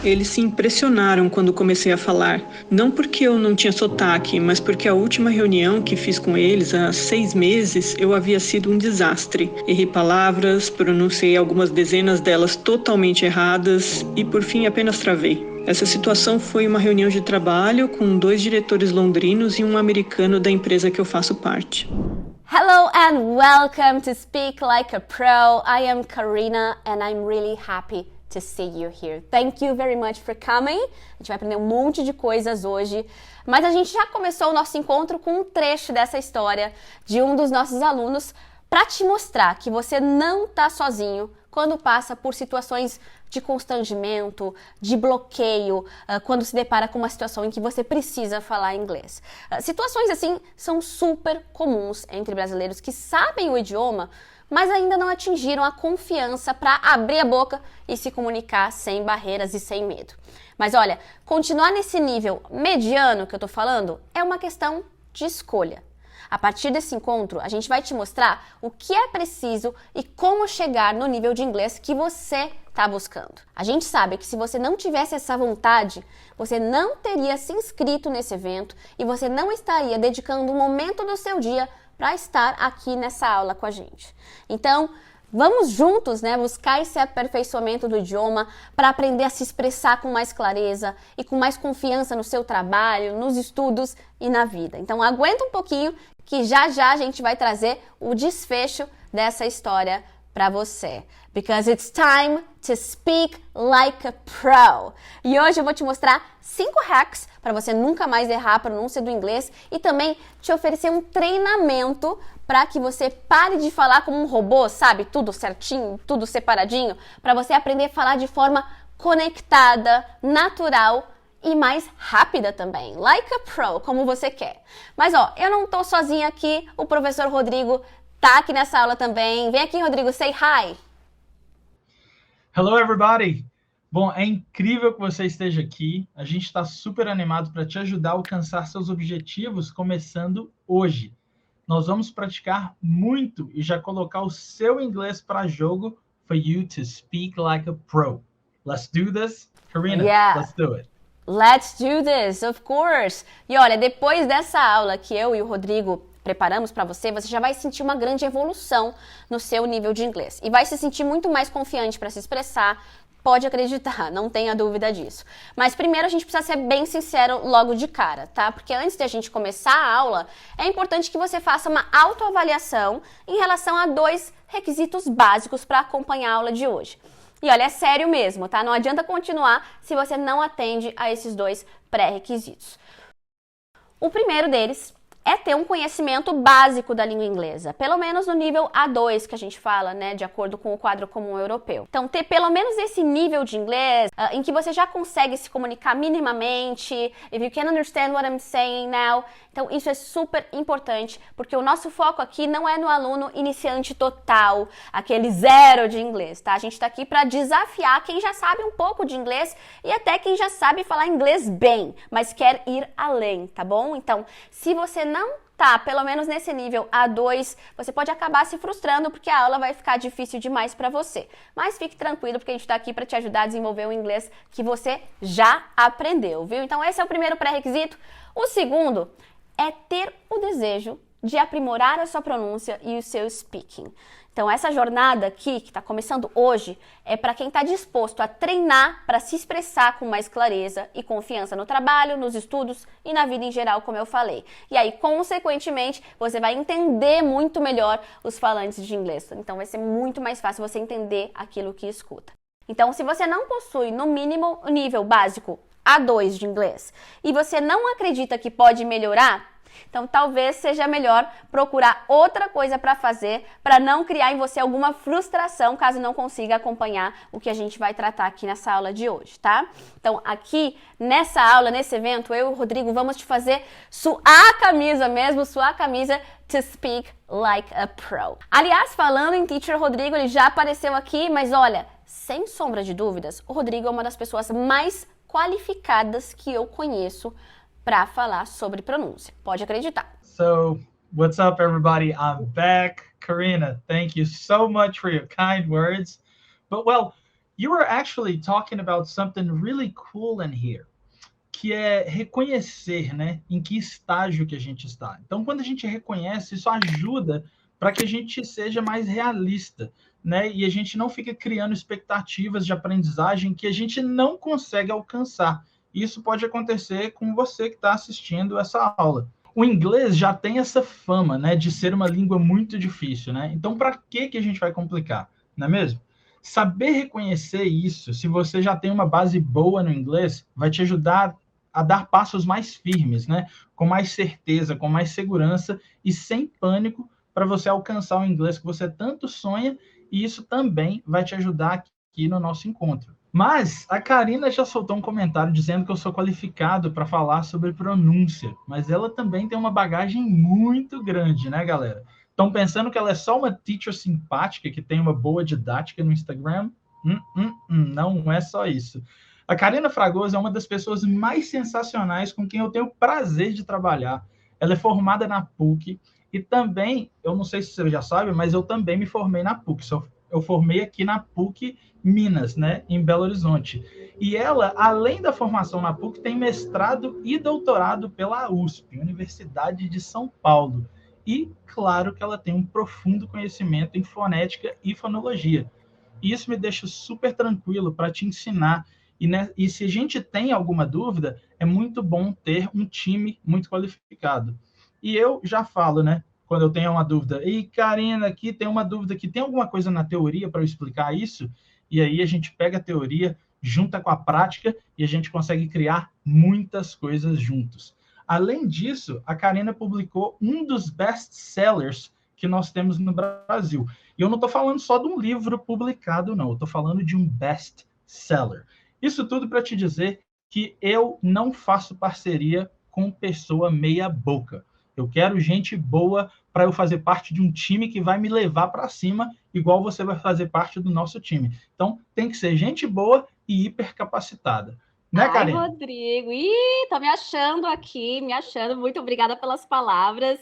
Eles se impressionaram quando comecei a falar. Não porque eu não tinha sotaque, mas porque a última reunião que fiz com eles, há 6 meses, eu havia sido um desastre. Errei palavras, pronunciei algumas dezenas delas totalmente erradas e, por fim, apenas travei. Essa situação foi uma reunião de trabalho com 2 diretores londrinos e um americano da empresa que eu faço parte. Hello and welcome to Speak Like a Pro. I am Karina and I'm really happy to see you here. Thank you very much for coming. A gente vai aprender um monte de coisas hoje, mas a gente já começou o nosso encontro com um trecho dessa história de um dos nossos alunos para te mostrar que você não está sozinho quando passa por situações de constrangimento, de bloqueio, quando se depara com uma situação em que você precisa falar inglês. Situações assim são super comuns entre brasileiros que sabem o idioma, mas ainda não atingiram a confiança para abrir a boca e se comunicar sem barreiras e sem medo. Mas olha, continuar nesse nível mediano que eu tô falando é uma questão de escolha. A partir desse encontro, a gente vai te mostrar o que é preciso e como chegar no nível de inglês que você está buscando. A gente sabe que se você não tivesse essa vontade, você não teria se inscrito nesse evento e você não estaria dedicando um momento do seu dia para estar aqui nessa aula com a gente. Então, vamos juntos, buscar esse aperfeiçoamento do idioma para aprender a se expressar com mais clareza e com mais confiança no seu trabalho, nos estudos e na vida. Então, aguenta um pouquinho que já já a gente vai trazer o desfecho dessa história para você. Because it's time to speak like a pro. E hoje eu vou te mostrar 5 hacks para você nunca mais errar a pronúncia do inglês e também te oferecer um treinamento para que você pare de falar como um robô, sabe? Tudo certinho, tudo separadinho, para você aprender a falar de forma conectada, natural e mais rápida também, like a pro, como você quer. Mas eu não tô sozinha aqui, o professor Rodrigo tá aqui nessa aula também. Vem aqui, Rodrigo, say hi. Hello, everybody! Bom, é incrível que você esteja aqui. A gente está super animado para te ajudar a alcançar seus objetivos, começando hoje. Nós vamos praticar muito e já colocar o seu inglês para jogo for you to speak like a pro. Let's do this? Karina, let's do it. Let's do this, of course! E olha, depois dessa aula que eu e o Rodrigo preparamos para você, você já vai sentir uma grande evolução no seu nível de inglês. E vai se sentir muito mais confiante para se expressar, pode acreditar, não tenha dúvida disso. Mas primeiro a gente precisa ser bem sincero logo de cara, tá? Porque antes de a gente começar a aula, é importante que você faça uma autoavaliação em relação a 2 requisitos básicos para acompanhar a aula de hoje. E olha, é sério mesmo, tá? Não adianta continuar se você não atende a esses 2 pré-requisitos. O primeiro deles é ter um conhecimento básico da língua inglesa, pelo menos no nível A2 que a gente fala, de acordo com o quadro comum europeu. Então, ter pelo menos esse nível de inglês em que você já consegue se comunicar minimamente, if you can understand what I'm saying now. Então, isso é super importante, porque o nosso foco aqui não é no aluno iniciante total, aquele 0 de inglês, tá? A gente tá aqui para desafiar quem já sabe um pouco de inglês e até quem já sabe falar inglês bem, mas quer ir além, tá bom? Então, se você não tá, pelo menos nesse nível A2, você pode acabar se frustrando porque a aula vai ficar difícil demais para você. Mas fique tranquilo porque a gente está aqui para te ajudar a desenvolver o inglês que você já aprendeu, viu? Então esse é o primeiro pré-requisito. O segundo é ter o desejo de aprimorar a sua pronúncia e o seu speaking. Então essa jornada aqui, que está começando hoje, é para quem está disposto a treinar para se expressar com mais clareza e confiança no trabalho, nos estudos e na vida em geral, como eu falei. E aí, consequentemente, você vai entender muito melhor os falantes de inglês. Então vai ser muito mais fácil você entender aquilo que escuta. Então, se você não possui, no mínimo, o nível básico A2 de inglês e você não acredita que pode melhorar, então talvez seja melhor procurar outra coisa para fazer para não criar em você alguma frustração caso não consiga acompanhar o que a gente vai tratar aqui nessa aula de hoje, tá? Então aqui nessa aula, nesse evento, eu e o Rodrigo vamos te fazer suar a camisa mesmo, suar a camisa to speak like a pro. Aliás, falando em Teacher Rodrigo, ele já apareceu aqui, mas olha, sem sombra de dúvidas, o Rodrigo é uma das pessoas mais qualificadas que eu conheço para falar sobre pronúncia. Pode acreditar. So, what's up, everybody? I'm back. Karina, thank you so much for your kind words. But, well, You were actually talking about something really cool in here, que é reconhecer, né, em que estágio que a gente está. Então, quando a gente reconhece, isso ajuda para que a gente seja mais realista, né, e a gente não fica criando expectativas de aprendizagem que a gente não consegue alcançar. Isso pode acontecer com você que está assistindo essa aula. O inglês já tem essa fama, né, de ser uma língua muito difícil, né? Então, para que a gente vai complicar, não é mesmo? Saber reconhecer isso, se você já tem uma base boa no inglês, vai te ajudar a dar passos mais firmes, né? Com mais certeza, com mais segurança e sem pânico para você alcançar o inglês que você tanto sonha, e isso também vai te ajudar aqui no nosso encontro. Mas a Karina já soltou um comentário dizendo que eu sou qualificado para falar sobre pronúncia, mas ela também tem uma bagagem muito grande, né, galera? Estão pensando que ela é só uma teacher simpática que tem uma boa didática no Instagram? Não é só isso. A Karina Fragoso é uma das pessoas mais sensacionais com quem eu tenho o prazer de trabalhar. Ela é formada na PUC e também, eu não sei se você já sabe, mas eu também me formei na PUC. Eu formei aqui na PUC Minas, né, em Belo Horizonte. E ela, além da formação na PUC, tem mestrado e doutorado pela USP, Universidade de São Paulo. E, claro, que ela tem um profundo conhecimento em fonética e fonologia. E isso me deixa super tranquilo para te ensinar. E se a gente tem alguma dúvida, é muito bom ter um time muito qualificado. E eu já falo, né? Quando eu tenho uma dúvida, e Karina, aqui tem uma dúvida, aqui tem alguma coisa na teoria para eu explicar isso? E aí a gente pega a teoria, junta com a prática e a gente consegue criar muitas coisas juntos. Além disso, a Karina publicou um dos best-sellers que nós temos no Brasil. E eu não estou falando só de um livro publicado, não. Eu estou falando de um best-seller. Isso tudo para te dizer que eu não faço parceria com pessoa meia boca. Eu quero gente boa para eu fazer parte de um time que vai me levar para cima, igual você vai fazer parte do nosso time. Então, tem que ser gente boa e hipercapacitada. Né, Karina? Ai, Rodrigo, tô me achando aqui, muito obrigada pelas palavras.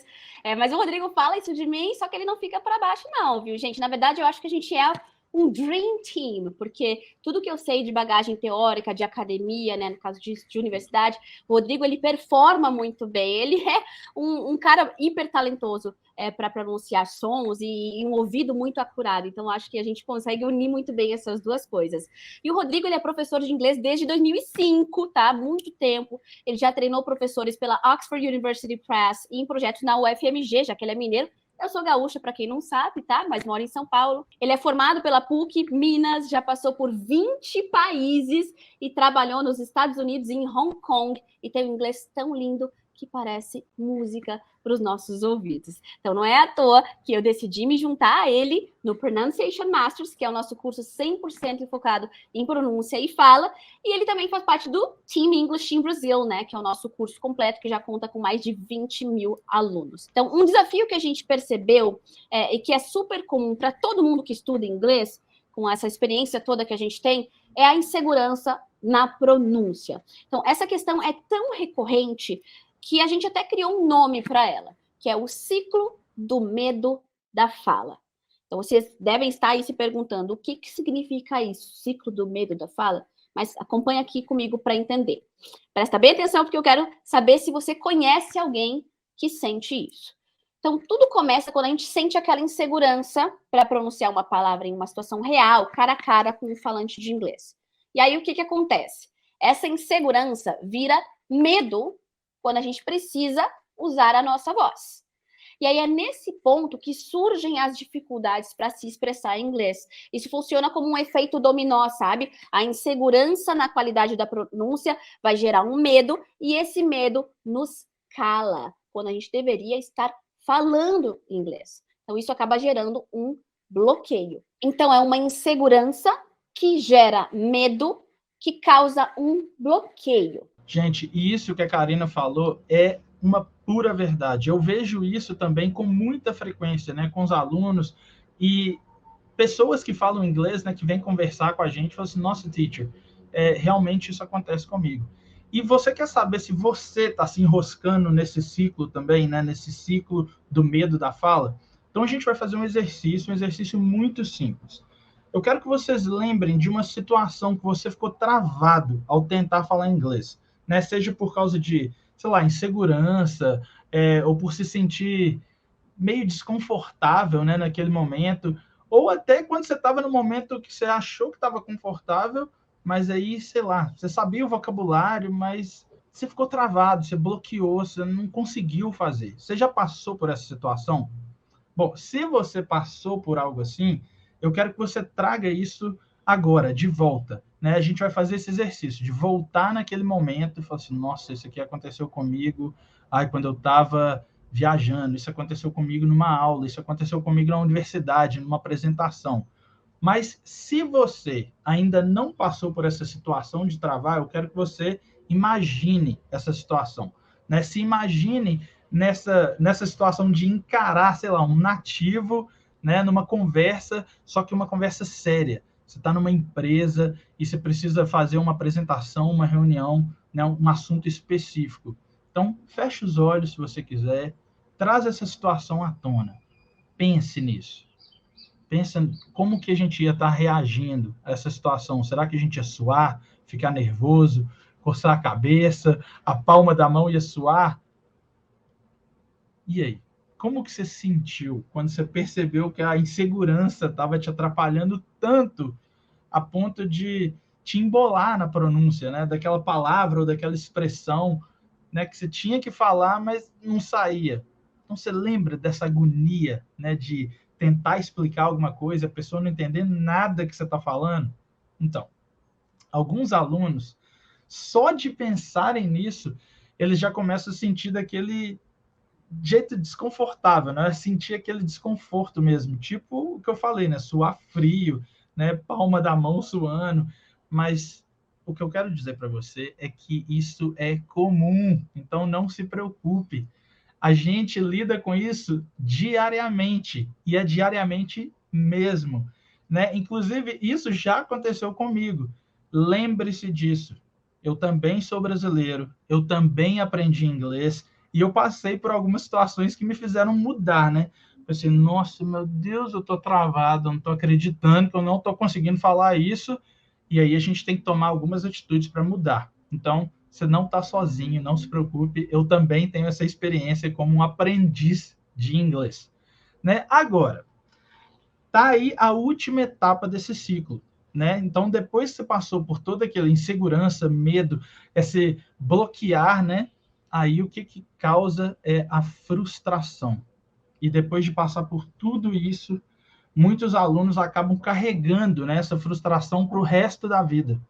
Mas o Rodrigo fala isso de mim, só que ele não fica para baixo não, viu, gente? Na verdade, eu acho que a gente é um dream team, porque tudo que eu sei de bagagem teórica, de academia, né, no caso de universidade, o Rodrigo, ele performa muito bem, ele é um cara hiper talentoso para pronunciar sons e um ouvido muito acurado, então acho que a gente consegue unir muito bem essas duas coisas. E o Rodrigo, ele é professor de inglês desde 2005, tá? Muito tempo, ele já treinou professores pela Oxford University Press e em projetos na UFMG, já que ele é mineiro. Eu sou gaúcha, para quem não sabe, tá? Mas moro em São Paulo. Ele é formado pela PUC Minas, já passou por 20 países e trabalhou nos Estados Unidos e em Hong Kong. E tem um inglês tão lindo que parece música para os nossos ouvidos. Então, não é à toa que eu decidi me juntar a ele no Pronunciation Masters, que é o nosso curso 100% focado em pronúncia e fala, e ele também faz parte do Team English in Brazil, né, que é o nosso curso completo, que já conta com mais de 20 mil alunos. Então, um desafio que a gente percebeu e que é super comum para todo mundo que estuda inglês, com essa experiência toda que a gente tem, é a insegurança na pronúncia. Então, essa questão é tão recorrente que a gente até criou um nome para ela, que é o ciclo do medo da fala. Então, vocês devem estar aí se perguntando o que significa isso, ciclo do medo da fala, mas acompanha aqui comigo para entender. Presta bem atenção, porque eu quero saber se você conhece alguém que sente isso. Então, tudo começa quando a gente sente aquela insegurança para pronunciar uma palavra em uma situação real, cara a cara com um falante de inglês. E aí, o que acontece? Essa insegurança vira medo quando a gente precisa usar a nossa voz. E aí é nesse ponto que surgem as dificuldades para se expressar em inglês. Isso funciona como um efeito dominó, sabe? A insegurança na qualidade da pronúncia vai gerar um medo, e esse medo nos cala, quando a gente deveria estar falando inglês. Então, isso acaba gerando um bloqueio. Então, é uma insegurança que gera medo, que causa um bloqueio. Gente, e isso que a Karina falou é uma pura verdade. Eu vejo isso também com muita frequência, né, com os alunos e pessoas que falam inglês, né, que vêm conversar com a gente, falam assim, nossa, teacher, realmente isso acontece comigo. E você quer saber se você está se enroscando nesse ciclo também, né, nesse ciclo do medo da fala? Então, a gente vai fazer um exercício muito simples. eu quero que vocês lembrem de uma situação que você ficou travado ao tentar falar inglês, né? Seja por causa de, sei lá, insegurança, ou por se sentir meio desconfortável, né, naquele momento, ou até quando você estava no momento que você achou que estava confortável, mas aí, sei lá, você sabia o vocabulário, mas você ficou travado, você bloqueou, você não conseguiu fazer. Você já passou por essa situação? Bom, se você passou por algo assim, eu quero que você traga isso agora, de volta. Né? A gente vai fazer esse exercício de voltar naquele momento e falar assim, nossa, isso aqui aconteceu comigo quando eu estava viajando, isso aconteceu comigo numa aula, isso aconteceu comigo na universidade, numa apresentação. Mas se você ainda não passou por essa situação de travar, eu quero que você imagine essa situação. Né? Se imagine nessa situação de encarar, sei lá, um nativo, né, numa conversa, só que uma conversa séria. Você está numa empresa e você precisa fazer uma apresentação, uma reunião, né, um assunto específico. Então, feche os olhos se você quiser, traz essa situação à tona. Pense nisso. Pensa como que a gente ia estar reagindo a essa situação. Será que a gente ia suar, ficar nervoso, coçar a cabeça, a palma da mão ia suar? E aí? Como que você sentiu quando você percebeu que a insegurança estava te atrapalhando tanto a ponto de te embolar na pronúncia, né? Daquela palavra ou daquela expressão, né? Que você tinha que falar, mas não saía. Então, você lembra dessa agonia, né? De tentar explicar alguma coisa, a pessoa não entender nada que você está falando? Então, alguns alunos, só de pensarem nisso, eles já começam a sentir daquele jeito desconfortável, né? Sentir aquele desconforto mesmo, tipo o que eu falei, né? Suar frio, né? Palma da mão suando, mas o que eu quero dizer para você é que isso é comum, então não se preocupe. A gente lida com isso diariamente, e é diariamente mesmo, né? Inclusive, isso já aconteceu comigo. Lembre-se disso. Eu também sou brasileiro, eu também aprendi inglês, e eu passei por algumas situações que me fizeram mudar, né? Eu pensei, nossa, meu Deus, eu tô travado, eu não tô acreditando que eu não tô conseguindo falar isso, e aí a gente tem que tomar algumas atitudes para mudar. Então, você não está sozinho, não se preocupe, eu também tenho essa experiência como um aprendiz de inglês. Né? Agora, tá aí a última etapa desse ciclo. Né? Então, depois que você passou por toda aquela insegurança, medo, esse bloquear, né? Aí o que causa é a frustração. E depois de passar por tudo isso, muitos alunos acabam carregando, né, essa frustração para o resto da vida.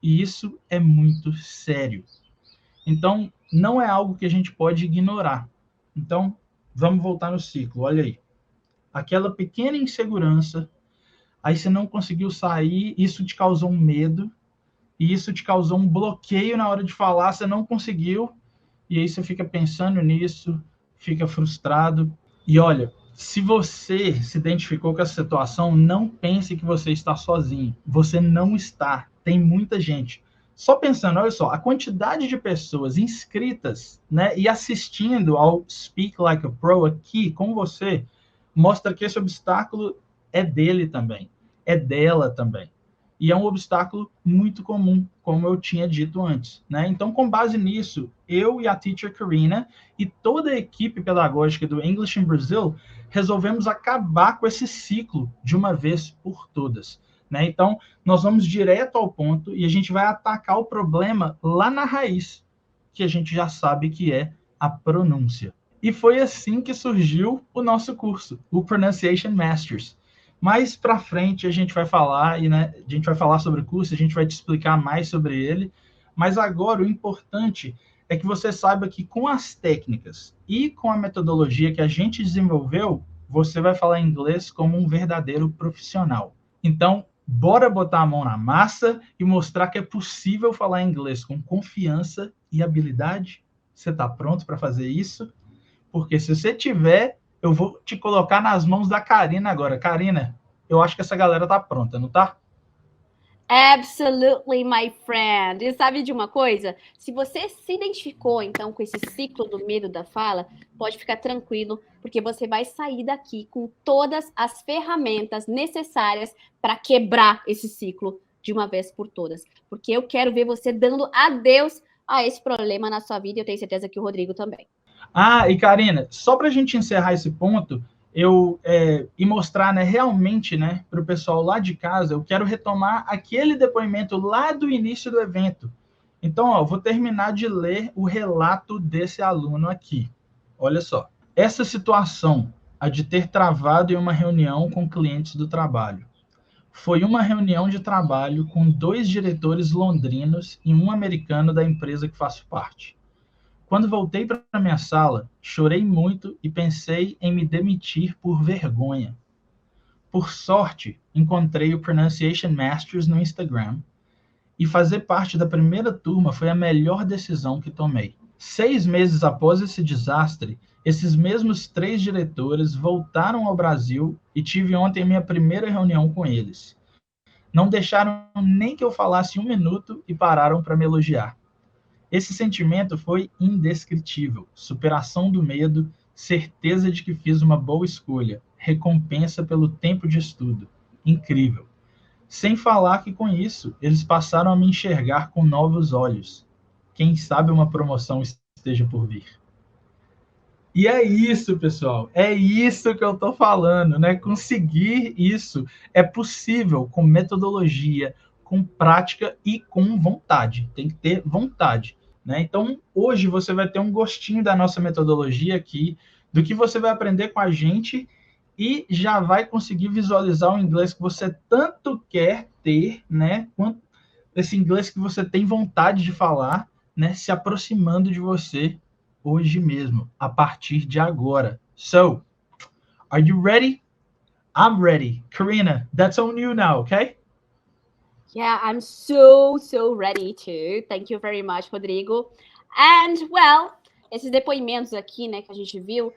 E isso é muito sério. Então, não é algo que a gente pode ignorar. Então, vamos voltar no ciclo. Olha aí. Aquela pequena insegurança, aí você não conseguiu sair, isso te causou um medo, e isso te causou um bloqueio na hora de falar, você não conseguiu, e aí você fica pensando nisso, fica frustrado. E olha, se você se identificou com essa situação, não pense que você está sozinho. Você não está. Tem muita gente. Só pensando, olha só, a quantidade de pessoas inscritas, né, e assistindo ao Speak Like a Pro aqui com você, mostra que esse obstáculo é dele também, é dela também. E é um obstáculo muito comum, como eu tinha dito antes. Né? Então, com base nisso, eu e a teacher Karina e toda a equipe pedagógica do English in Brazil resolvemos acabar com esse ciclo de uma vez por todas. Né? Então, nós vamos direto ao ponto e a gente vai atacar o problema lá na raiz, que a gente já sabe que é a pronúncia. E foi assim que surgiu o nosso curso, o Pronunciation Masters. Mais para frente a gente vai falar, né, a gente vai falar sobre o curso, a gente vai te explicar mais sobre ele, mas agora o importante é que você saiba que com as técnicas e com a metodologia que a gente desenvolveu, você vai falar inglês como um verdadeiro profissional. Então, bora botar a mão na massa e mostrar que é possível falar inglês com confiança e habilidade? Você está pronto para fazer isso? Porque se você tiver, eu vou te colocar nas mãos da Karina agora. Karina, eu acho que essa galera tá pronta, não tá? Absolutely, my friend. E sabe de uma coisa? Se você se identificou, então, com esse ciclo do medo da fala, pode ficar tranquilo, porque você vai sair daqui com todas as ferramentas necessárias para quebrar esse ciclo de uma vez por todas. Porque eu quero ver você dando adeus a esse problema na sua vida, e eu tenho certeza que o Rodrigo também. Ah, e Karina, só para a gente encerrar esse ponto, e mostrar, né, realmente, né, para o pessoal lá de casa, eu quero retomar aquele depoimento lá do início do evento. Então, ó, vou terminar de ler o relato desse aluno aqui. Olha só. Essa situação, a de ter travado em uma reunião com clientes do trabalho. Foi uma reunião de trabalho com 2 diretores londrinos e um americano da empresa que faço parte. Quando voltei para minha sala, chorei muito e pensei em me demitir por vergonha. Por sorte, encontrei o Pronunciation Masters no Instagram e fazer parte da primeira turma foi a melhor decisão que tomei. 6 meses após esse desastre, esses mesmos 3 diretores voltaram ao Brasil e tive ontem minha primeira reunião com eles. Não deixaram nem que eu falasse 1 minuto e pararam para me elogiar. Esse sentimento foi indescritível. Superação do medo, certeza de que fiz uma boa escolha, recompensa pelo tempo de estudo. Incrível. Sem falar que com isso, eles passaram a me enxergar com novos olhos. Quem sabe uma promoção esteja por vir. E é isso, pessoal. É isso que eu estou falando, né? Conseguir isso é possível com metodologia, com prática e com vontade. Tem que ter vontade. Né? Então, hoje você vai ter um gostinho da nossa metodologia aqui, do que você vai aprender com a gente e já vai conseguir visualizar o inglês que você tanto quer ter, né? Esse inglês que você tem vontade de falar, né? Se aproximando de você hoje mesmo, a partir de agora. So, are you ready? I'm ready. Karina, that's on you now, okay? Yeah, I'm so ready to. Thank you very much, Rodrigo. And, well, esses depoimentos aqui, né, que a gente viu,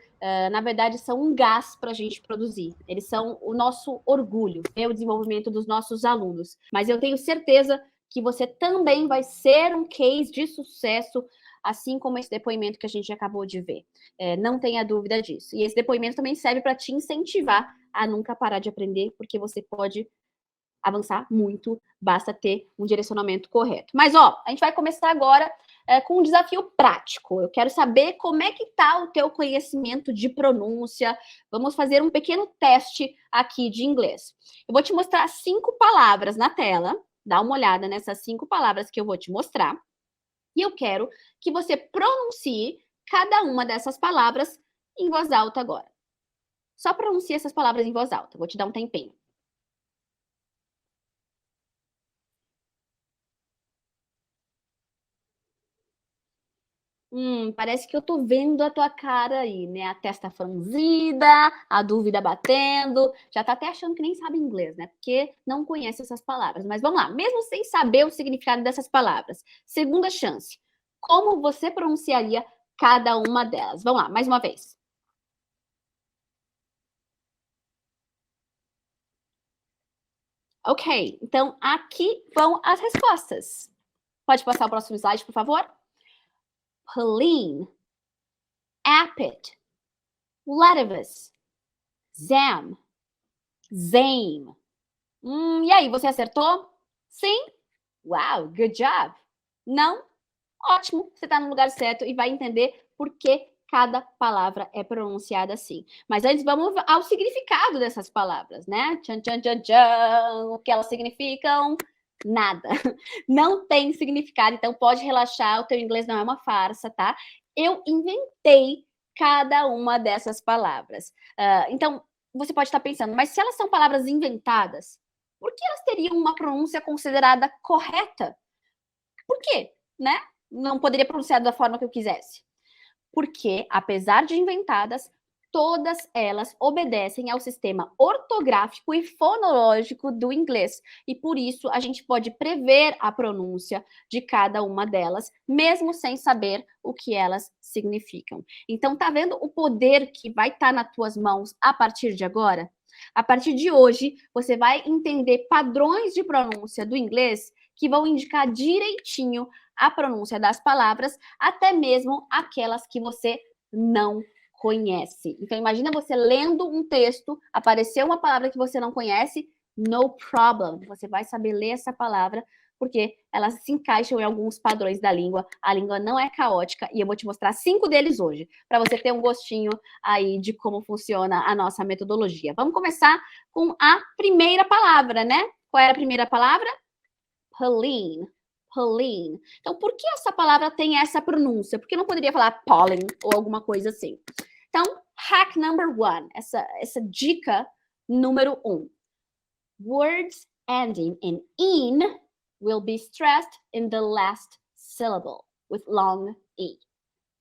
na verdade, são um gás para a gente produzir. Eles são o nosso orgulho, o desenvolvimento dos nossos alunos. Mas eu tenho certeza que você também vai ser um case de sucesso, assim como esse depoimento que a gente acabou de ver. Não tenha dúvida disso. E esse depoimento também serve para te incentivar a nunca parar de aprender, porque você pode avançar muito, basta ter um direcionamento correto. Mas, ó, a gente vai começar agora com um desafio prático. Eu quero saber como é que tá o teu conhecimento de pronúncia. Vamos fazer um pequeno teste aqui de inglês. Eu vou te mostrar 5 palavras na tela. Dá uma olhada nessas 5 palavras que eu vou te mostrar. E eu quero que você pronuncie cada uma dessas palavras em voz alta agora. Só pronuncie essas palavras em voz alta. Vou te dar um tempinho. Parece que eu tô vendo a tua cara aí, né? A testa franzida, a dúvida batendo. Já tá até achando que nem sabe inglês, né? Porque não conhece essas palavras. Mas vamos lá, mesmo sem saber o significado dessas palavras. Segunda chance. Como você pronunciaria cada uma delas? Vamos lá, mais uma vez. Ok, então aqui vão as respostas. Pode passar o próximo slide, por favor? Pauline, Appet, Ledivus, Zam, Zame. E aí, você acertou? Sim? Wow, good job. Não? Ótimo, você está no lugar certo e vai entender por que cada palavra é pronunciada assim. Mas antes, vamos ao significado dessas palavras, né? Tchan, tchan, tchan, tchan. O que elas significam? Nada. Não tem significado, então pode relaxar, o teu inglês não é uma farsa, tá? Eu inventei cada uma dessas palavras. Então, você pode estar pensando, mas se elas são palavras inventadas, por que elas teriam uma pronúncia considerada correta? Por quê, né? Não poderia pronunciar da forma que eu quisesse. Porque, apesar de inventadas, todas elas obedecem ao sistema ortográfico e fonológico do inglês. E por isso a gente pode prever a pronúncia de cada uma delas, mesmo sem saber o que elas significam. Então, tá vendo o poder que vai estar nas tuas mãos a partir de agora? A partir de hoje, você vai entender padrões de pronúncia do inglês que vão indicar direitinho a pronúncia das palavras, até mesmo aquelas que você não conhece. Então, imagina você lendo um texto, apareceu uma palavra que você não conhece, no problem. Você vai saber ler essa palavra, porque elas se encaixam em alguns padrões da língua. A língua não é caótica e eu vou te mostrar 5 deles hoje, para você ter um gostinho aí de como funciona a nossa metodologia. Vamos começar com a primeira palavra, né? Qual era a primeira palavra? Pauline. Pauline. Então, por que essa palavra tem essa pronúncia? Por que não poderia falar pollen ou alguma coisa assim? Então, hack number 1, essa dica número 1. Words ending in will be stressed in the last syllable with long E.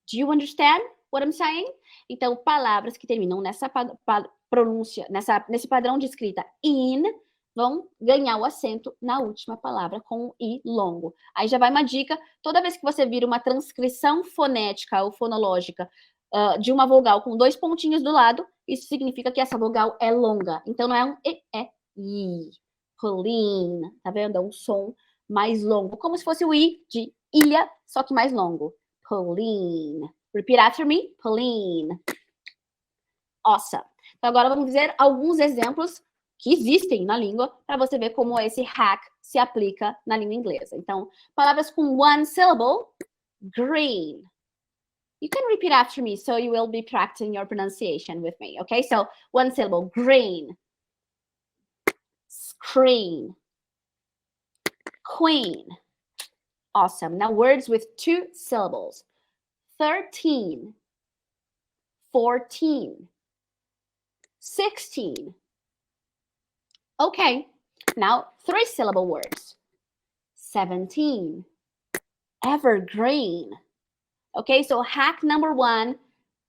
Do you understand what I'm saying? Então, palavras que terminam nessa pronúncia, nesse padrão de escrita in, vão ganhar o acento na última palavra com o I longo. Aí já vai uma dica, toda vez que você vira uma transcrição fonética ou fonológica de uma vogal com 2 pontinhos do lado, isso significa que essa vogal é longa. Então, não é um E, é I. Pauline, tá vendo? É um som mais longo, como se fosse o I de ilha, só que mais longo. Pauline. Repeat after me. Pauline. Awesome. Então, agora vamos ver alguns exemplos que existem na língua para você ver como esse hack se aplica na língua inglesa. Então, palavras com one syllable. Green. You can repeat after me, so you will be practicing your pronunciation with me, okay? So, one syllable. Green. Screen. Queen. Awesome. Now, words with 2 syllables. 13. 14. 16. Okay. Now, 3-syllable words. 17. Evergreen. Okay, so hack number 1.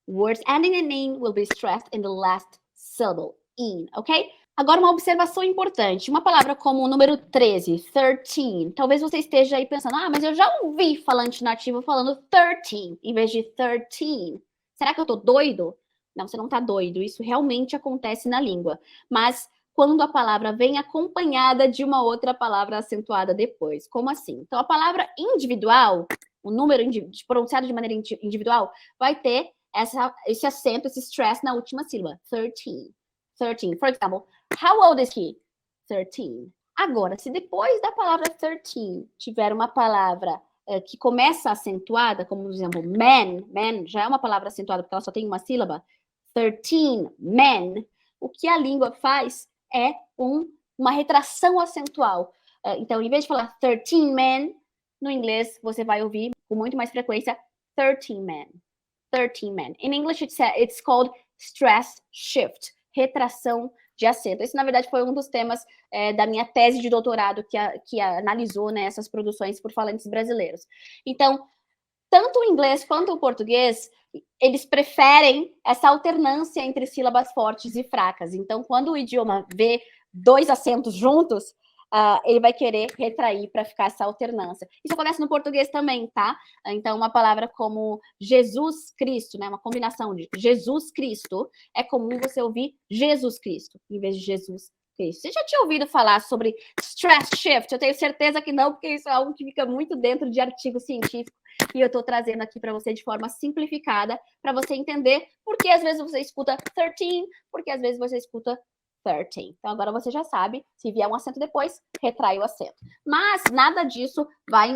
Words ending in "in" will be stressed in the last syllable. In, okay? Agora, uma observação importante. Uma palavra como o número 13, 13. Talvez você esteja aí pensando, mas eu já ouvi falante nativo falando 13 em vez de 13. Será que eu tô doido? Não, você não tá doido. Isso realmente acontece na língua. Mas quando a palavra vem acompanhada de uma outra palavra acentuada depois. Como assim? Então, a palavra individual, o número pronunciado de maneira individual, vai ter esse acento, esse stress na última sílaba. 13. 13. For example, how old is he? 13. Agora, se depois da palavra 13 tiver uma palavra que começa acentuada, como, por exemplo, man já é uma palavra acentuada porque ela só tem uma sílaba. 13 men. O que a língua faz é uma retração acentual. Então, em vez de falar 13 men, no inglês você vai ouvir com muito mais frequência 13 men. 13 men. In English, it's called stress shift. Retração de acento. Esse, na verdade, foi um dos temas da minha tese de doutorado que analisou, né, essas produções por falantes brasileiros. Então, tanto o inglês quanto o português, eles preferem essa alternância entre sílabas fortes e fracas. Então, quando o idioma vê 2 acentos juntos, ele vai querer retrair para ficar essa alternância. Isso acontece no português também, tá? Então, uma palavra como Jesus Cristo, né? Uma combinação de Jesus Cristo, é comum você ouvir Jesus Cristo, em vez de Jesus Cristo. Você já tinha ouvido falar sobre stress shift? Eu tenho certeza que não, porque isso é algo que fica muito dentro de artigo científico, e eu estou trazendo aqui para você de forma simplificada, para você entender por que às vezes você escuta 13, porque às vezes você escuta 13. Então, agora você já sabe, se vier um acento depois, retrai o acento. Mas nada disso vai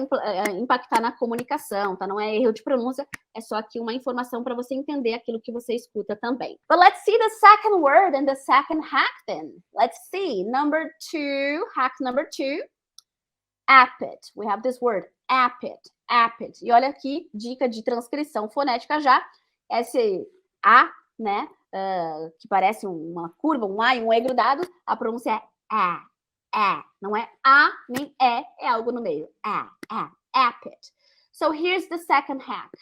impactar na comunicação, tá? Não é erro de pronúncia, é só aqui uma informação para você entender aquilo que você escuta também. But let's see the second word and the second hack then. Let's see. Number 2, hack number 2. Appet. We have this word, appet. Appet. E olha aqui, dica de transcrição fonética já. Esse A, né? Que parece uma curva, um A e um E grudado, a pronúncia é A. Não é A nem E, é algo no meio. Appet. So here's the second hack.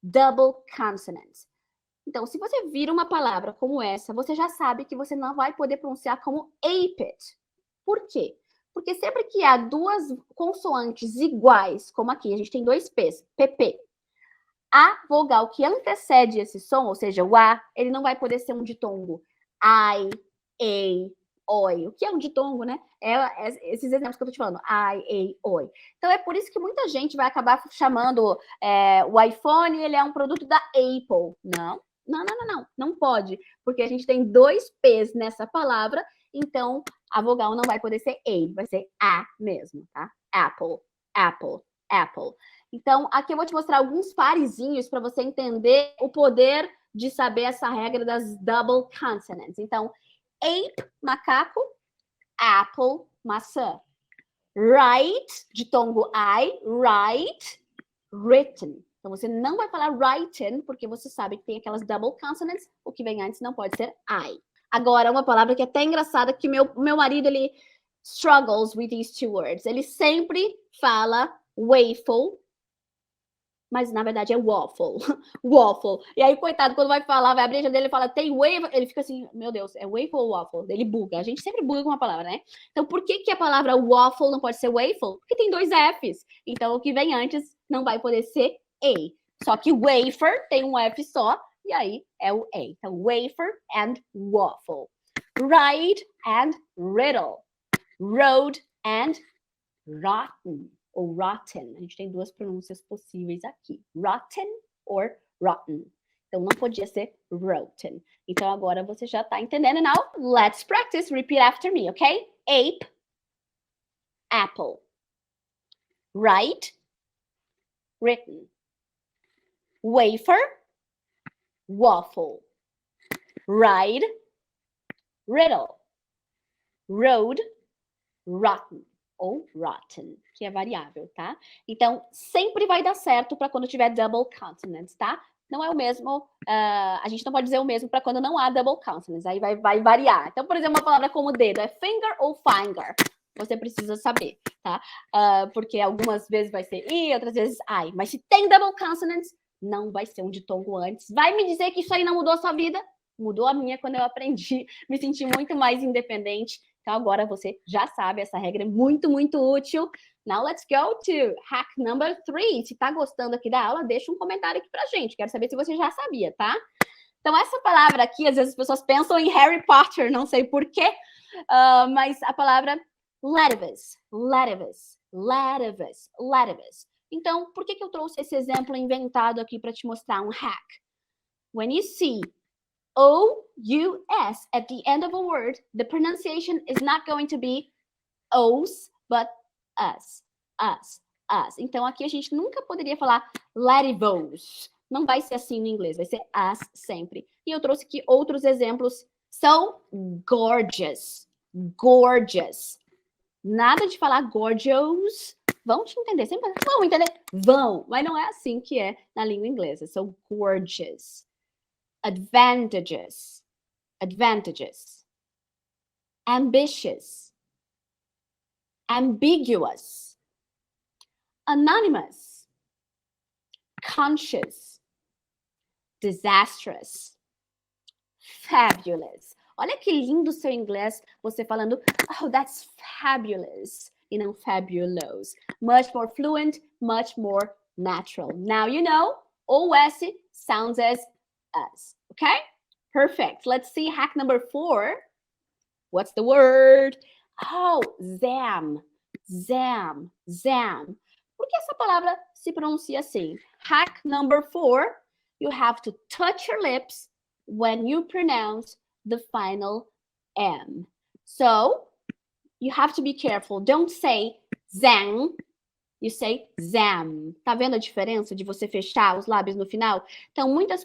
Double consonants. Então, se você vira uma palavra como essa, você já sabe que você não vai poder pronunciar como apet. Por quê? Porque sempre que há 2 consoantes iguais, como aqui, a gente tem 2 P's, PP, a vogal que antecede esse som, ou seja, o A, ele não vai poder ser um ditongo. I, oi. O que é um ditongo, né? Esses exemplos que eu tô te falando. Oi. Então, é por isso que muita gente vai acabar chamando o iPhone, ele é um produto da Apple. Não pode. Porque a gente tem 2 P's nessa palavra, então a vogal não vai poder ser A, vai ser A mesmo, tá? Apple. Então, aqui eu vou te mostrar alguns parezinhos para você entender o poder de saber essa regra das double consonants. Então, ape, macaco, apple, maçã. Write, ditongo I, write, written. Então, você não vai falar written, porque você sabe que tem aquelas double consonants, o que vem antes não pode ser I. Agora, uma palavra que é até engraçada, que meu marido, ele struggles with these 2 words. Ele sempre fala waffle, mas na verdade é waffle. Waffle. E aí, coitado, quando vai falar, vai abrir a dele e fala, tem waffle, ele fica assim, meu Deus, é waffle ou waffle? Ele buga. A gente sempre buga com uma palavra, né? Então, por que a palavra waffle não pode ser waffle? Porque tem 2 Fs. Então, o que vem antes não vai poder ser A. Só que wafer tem um F só, e aí é o A. Então, wafer and waffle. Ride and riddle. Road and rotten. Ou rotten. A gente tem 2 pronúncias possíveis aqui. Rotten or rotten. Então, não podia ser rotten. Então, agora você já tá entendendo. Now, let's practice. Repeat after me, okay? Ape. Apple. Write. Written. Wafer. Waffle. Ride. Riddle. Road. Rotten. Ou rotten, que é variável, tá? Então, sempre vai dar certo para quando tiver double consonants, tá? Não é o mesmo, a gente não pode dizer o mesmo para quando não há double consonants, aí vai variar. Então, por exemplo, uma palavra como dedo, é finger ou finger? Você precisa saber, tá? Porque algumas vezes vai ser I, outras vezes I. Mas se tem double consonants, não vai ser um ditongo antes. Vai me dizer que isso aí não mudou a sua vida? Mudou a minha quando eu aprendi, me senti muito mais independente. Então, agora você já sabe, essa regra é muito, muito útil. Now, let's go to hack number 3. Se tá gostando aqui da aula, deixa um comentário aqui pra gente. Quero saber se você já sabia, tá? Então, essa palavra aqui, às vezes as pessoas pensam em Harry Potter, não sei porquê, mas a palavra ledivis. Então, por que eu trouxe esse exemplo inventado aqui para te mostrar um hack? When you see O-U-S at the end of a word, the pronunciation is not going to be O's, but us. Então, aqui a gente nunca poderia falar ledivos. Não vai ser assim no inglês, vai ser us sempre. E eu trouxe aqui outros exemplos. So, gorgeous. Nada de falar gorgeous. Vão te entender, sempre vão entender? Vão, mas não é assim que é na língua inglesa. So, gorgeous. Advantages. Ambitious. Ambiguous. Anonymous. Conscious. Disastrous. Fabulous. Olha que lindo o seu inglês, você falando, oh, that's fabulous, e não fabulous. Much more fluent, much more natural. Now you know, OS sounds as us, okay? Perfect. Let's see hack number 4. What's the word? Oh, zam. Por que essa palavra se pronuncia assim? Hack number 4, you have to touch your lips when you pronounce the final M. So, you have to be careful. Don't say zang, you say zam. Tá vendo a diferença de você fechar os lábios no final? Então, muitas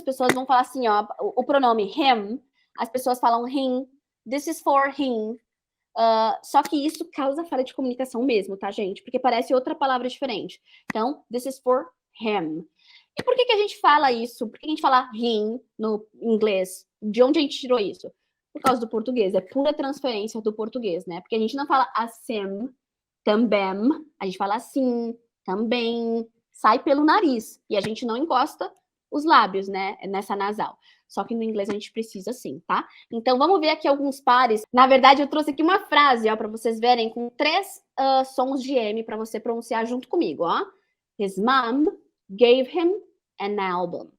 pessoas vão falar assim, ó, o pronome him, as pessoas falam him, this is for him. Só que isso causa falha de comunicação mesmo, tá, gente? Porque parece outra palavra diferente. Então, this is for him. E por que a gente fala isso? Por que a gente fala him no inglês? De onde a gente tirou isso? Por causa do português. É pura transferência do português, né? Porque a gente não fala assim, também. A gente fala assim, também. Sai pelo nariz. E a gente não encosta os lábios, né? Nessa nasal. Só que no inglês a gente precisa sim, tá? Então, vamos ver aqui alguns pares. Na verdade, eu trouxe aqui uma frase, ó, para vocês verem, com 3 sons de M para você pronunciar junto comigo, ó. His mom gave him an album.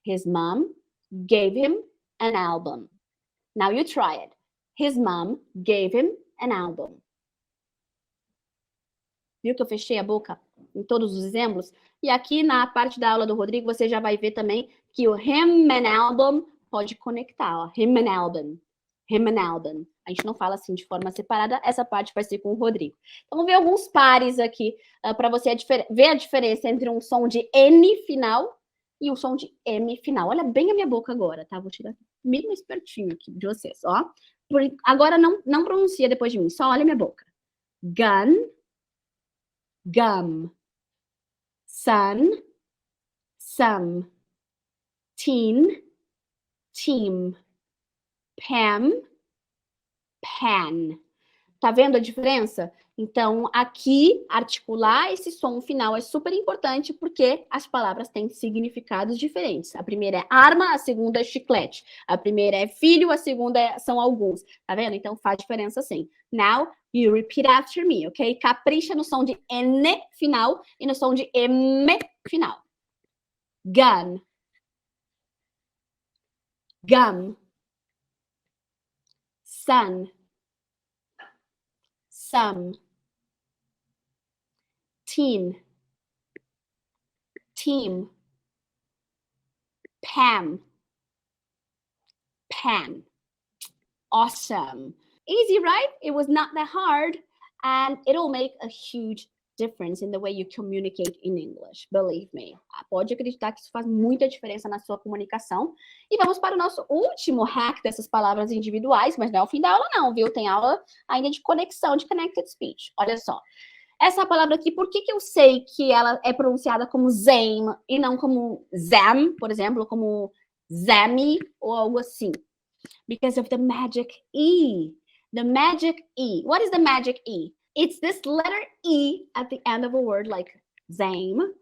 His mom gave him an album. Now you try it. His mom gave him an album. Viu que eu fechei a boca em todos os exemplos? E aqui na parte da aula do Rodrigo, você já vai ver também que o him and album pode conectar, ó. Him and album. Him and album. A gente não fala assim de forma separada, essa parte vai ser com o Rodrigo. Então, vamos ver alguns pares aqui para você ver a diferença entre um som de N final e um som de M final. Olha bem a minha boca agora, tá? Vou tirar bem espertinho aqui de vocês, ó. Agora não pronuncia depois de mim, só olha a minha boca. Gun, gum, sun, some, teen, team, Pam, pan. Tá vendo a diferença? Então, aqui, articular esse som final é super importante porque as palavras têm significados diferentes. A primeira é arma, a segunda é chiclete. A primeira é filho, a segunda são alguns. Tá vendo? Então, faz diferença sim. Now, you repeat after me, ok? Capricha no som de N final e no som de M final. Gun. Gum. Sun, some, teen, team, Pam, pan. Awesome. Easy, right? It was not that hard, and it'll make a huge difference in the way you communicate in English. Believe me. Pode acreditar que isso faz muita diferença na sua comunicação. E vamos para o nosso último hack dessas palavras individuais, mas não é o fim da aula não, viu? Tem aula ainda de conexão, de connected speech. Olha só. Essa palavra aqui, por que eu sei que ela é pronunciada como zame e não como zam, por exemplo, como zami ou algo assim? Because of the magic E. The magic E. What is the magic E? It's this letter E at the end of a word, like zame.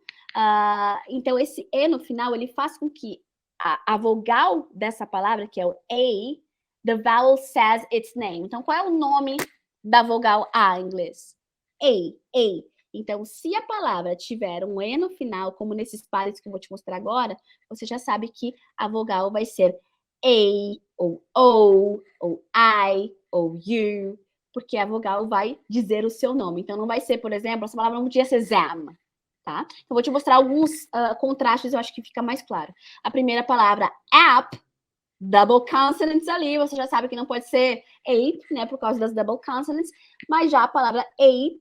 Então, esse E no final, ele faz com que a vogal dessa palavra, que é o A, the vowel says its name. Então, qual é o nome da vogal A em inglês? A. Então, se a palavra tiver um E no final, como nesses pares que eu vou te mostrar agora, você já sabe que a vogal vai ser A, ou O, ou I, ou you, porque a vogal vai dizer o seu nome. Então, não vai ser, por exemplo, essa palavra não podia ser zam, tá? Eu vou te mostrar alguns contrastes, eu acho que fica mais claro. A primeira palavra, app, double consonants ali, você já sabe que não pode ser ape, né, por causa das double consonants, mas já a palavra ape,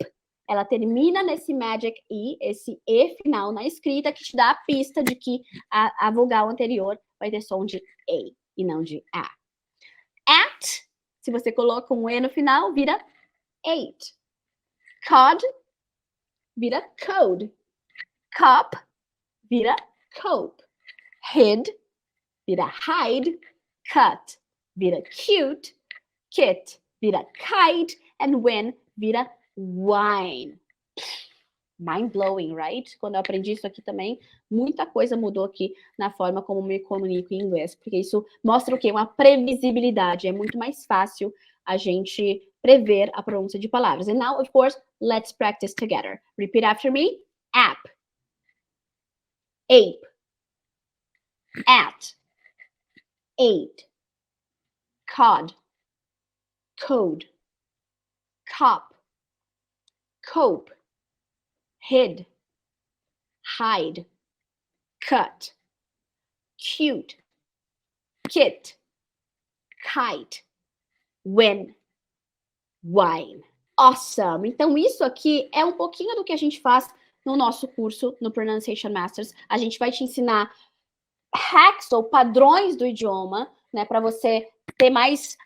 ela termina nesse magic E, esse E final na escrita, que te dá a pista de que a vogal anterior vai ter som de A e não de A. At, se você coloca um E no final, vira ate. Cod, vira code. Cop, vira cope. Hid, vira hide. Cut, vira cute. Kit, vira kite. And win, vira wine. Mind-blowing, right? Quando eu aprendi isso aqui também, muita coisa mudou aqui na forma como me comunico em inglês, porque isso mostra o quê? Uma previsibilidade. É muito mais fácil a gente prever a pronúncia de palavras. And now, of course, let's practice together. Repeat after me. App. Ape. At. Ate. Cod. Code. Cop. Cope. Hid, hide, cut, cute, kit, kite, win, wine. Awesome! Então, isso aqui é um pouquinho do que a gente faz no nosso curso, no Pronunciation Masters. A gente vai te ensinar hacks ou padrões do idioma, né, para você ter mais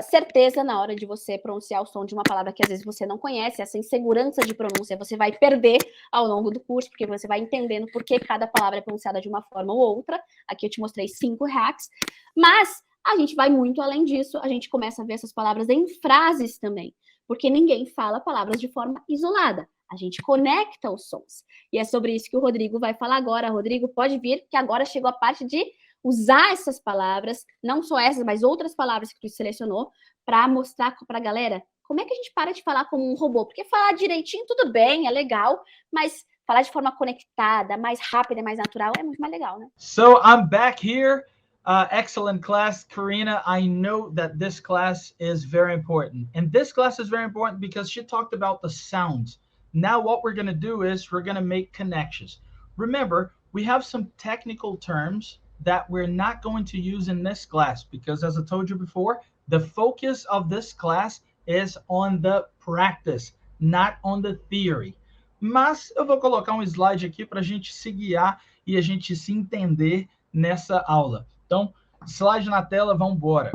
certeza na hora de você pronunciar o som de uma palavra que às vezes você não conhece. Essa insegurança de pronúncia você vai perder ao longo do curso, porque você vai entendendo por que cada palavra é pronunciada de uma forma ou outra. Aqui eu te mostrei 5 hacks, mas a gente vai muito além disso, a gente começa a ver essas palavras em frases também, porque ninguém fala palavras de forma isolada. A gente conecta os sons. E é sobre isso que o Rodrigo vai falar agora. Rodrigo, pode vir, que agora chegou a parte de usar essas palavras, não só essas, mas outras palavras que tu selecionou, para mostrar para a galera como é que a gente para de falar como um robô. Porque falar direitinho, tudo bem, é legal, mas falar de forma conectada, mais rápida, mais natural, é muito mais legal, né? So I'm back here. Excellent class, Karina. I know that this class is very important. And this class is very important because she talked about the sounds. Now what we're going to do is we're going to make connections. Remember, we have some technical terms that we're not going to use in this class because, as I told you before, the focus of this class is on the practice, not on the theory. Mas eu vou colocar um slide aqui para a gente se guiar e a gente se entender nessa aula. Então, slide na tela, vamos embora.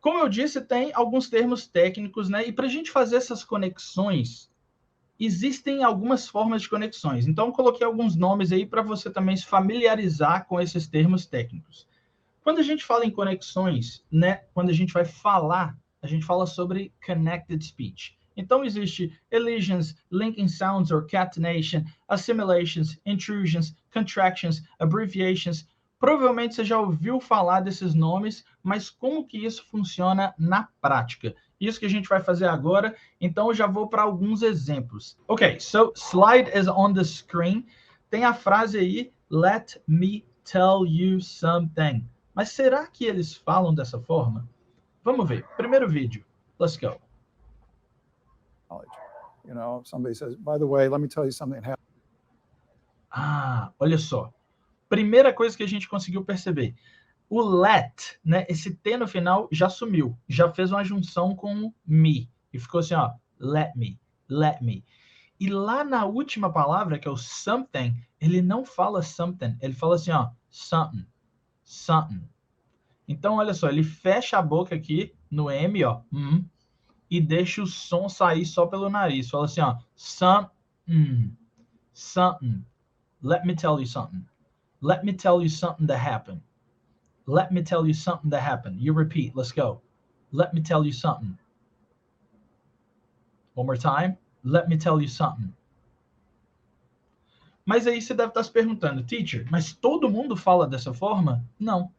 Como eu disse, tem alguns termos técnicos, né? E para a gente fazer essas conexões, existem algumas formas de conexões. Então, eu coloquei alguns nomes aí para você também se familiarizar com esses termos técnicos. Quando a gente fala em conexões, né? Quando a gente vai falar, a gente fala sobre connected speech. Então, existe elisions, linking sounds or catenation, assimilations, intrusions, contractions, abbreviations. Provavelmente você já ouviu falar desses nomes, mas como que isso funciona na prática? Isso que a gente vai fazer agora, então eu já vou para alguns exemplos. Ok, so slide is on the screen. Tem a frase aí, let me tell you something. Mas será que eles falam dessa forma? Vamos ver. Primeiro vídeo. Let's go. You know, somebody says, by the way, let me tell you something happened. Ah, olha só. Primeira coisa que a gente conseguiu perceber. O let, né? Esse T no final já sumiu. Já fez uma junção com me. E ficou assim, ó. Let me, let me. E lá na última palavra, que é o something, ele não fala something. Ele fala assim, ó. Something, something. Então, olha só. Ele fecha a boca aqui no M, ó. E deixa o som sair só pelo nariz. Fala assim, ó. Something, something. Let me tell you something. Let me tell you something that happened. Let me tell you something that happened. You repeat. Let's go. Let me tell you something. One more time. Let me tell you something. Mas aí você deve estar se perguntando, teacher, mas todo mundo fala dessa forma? Não.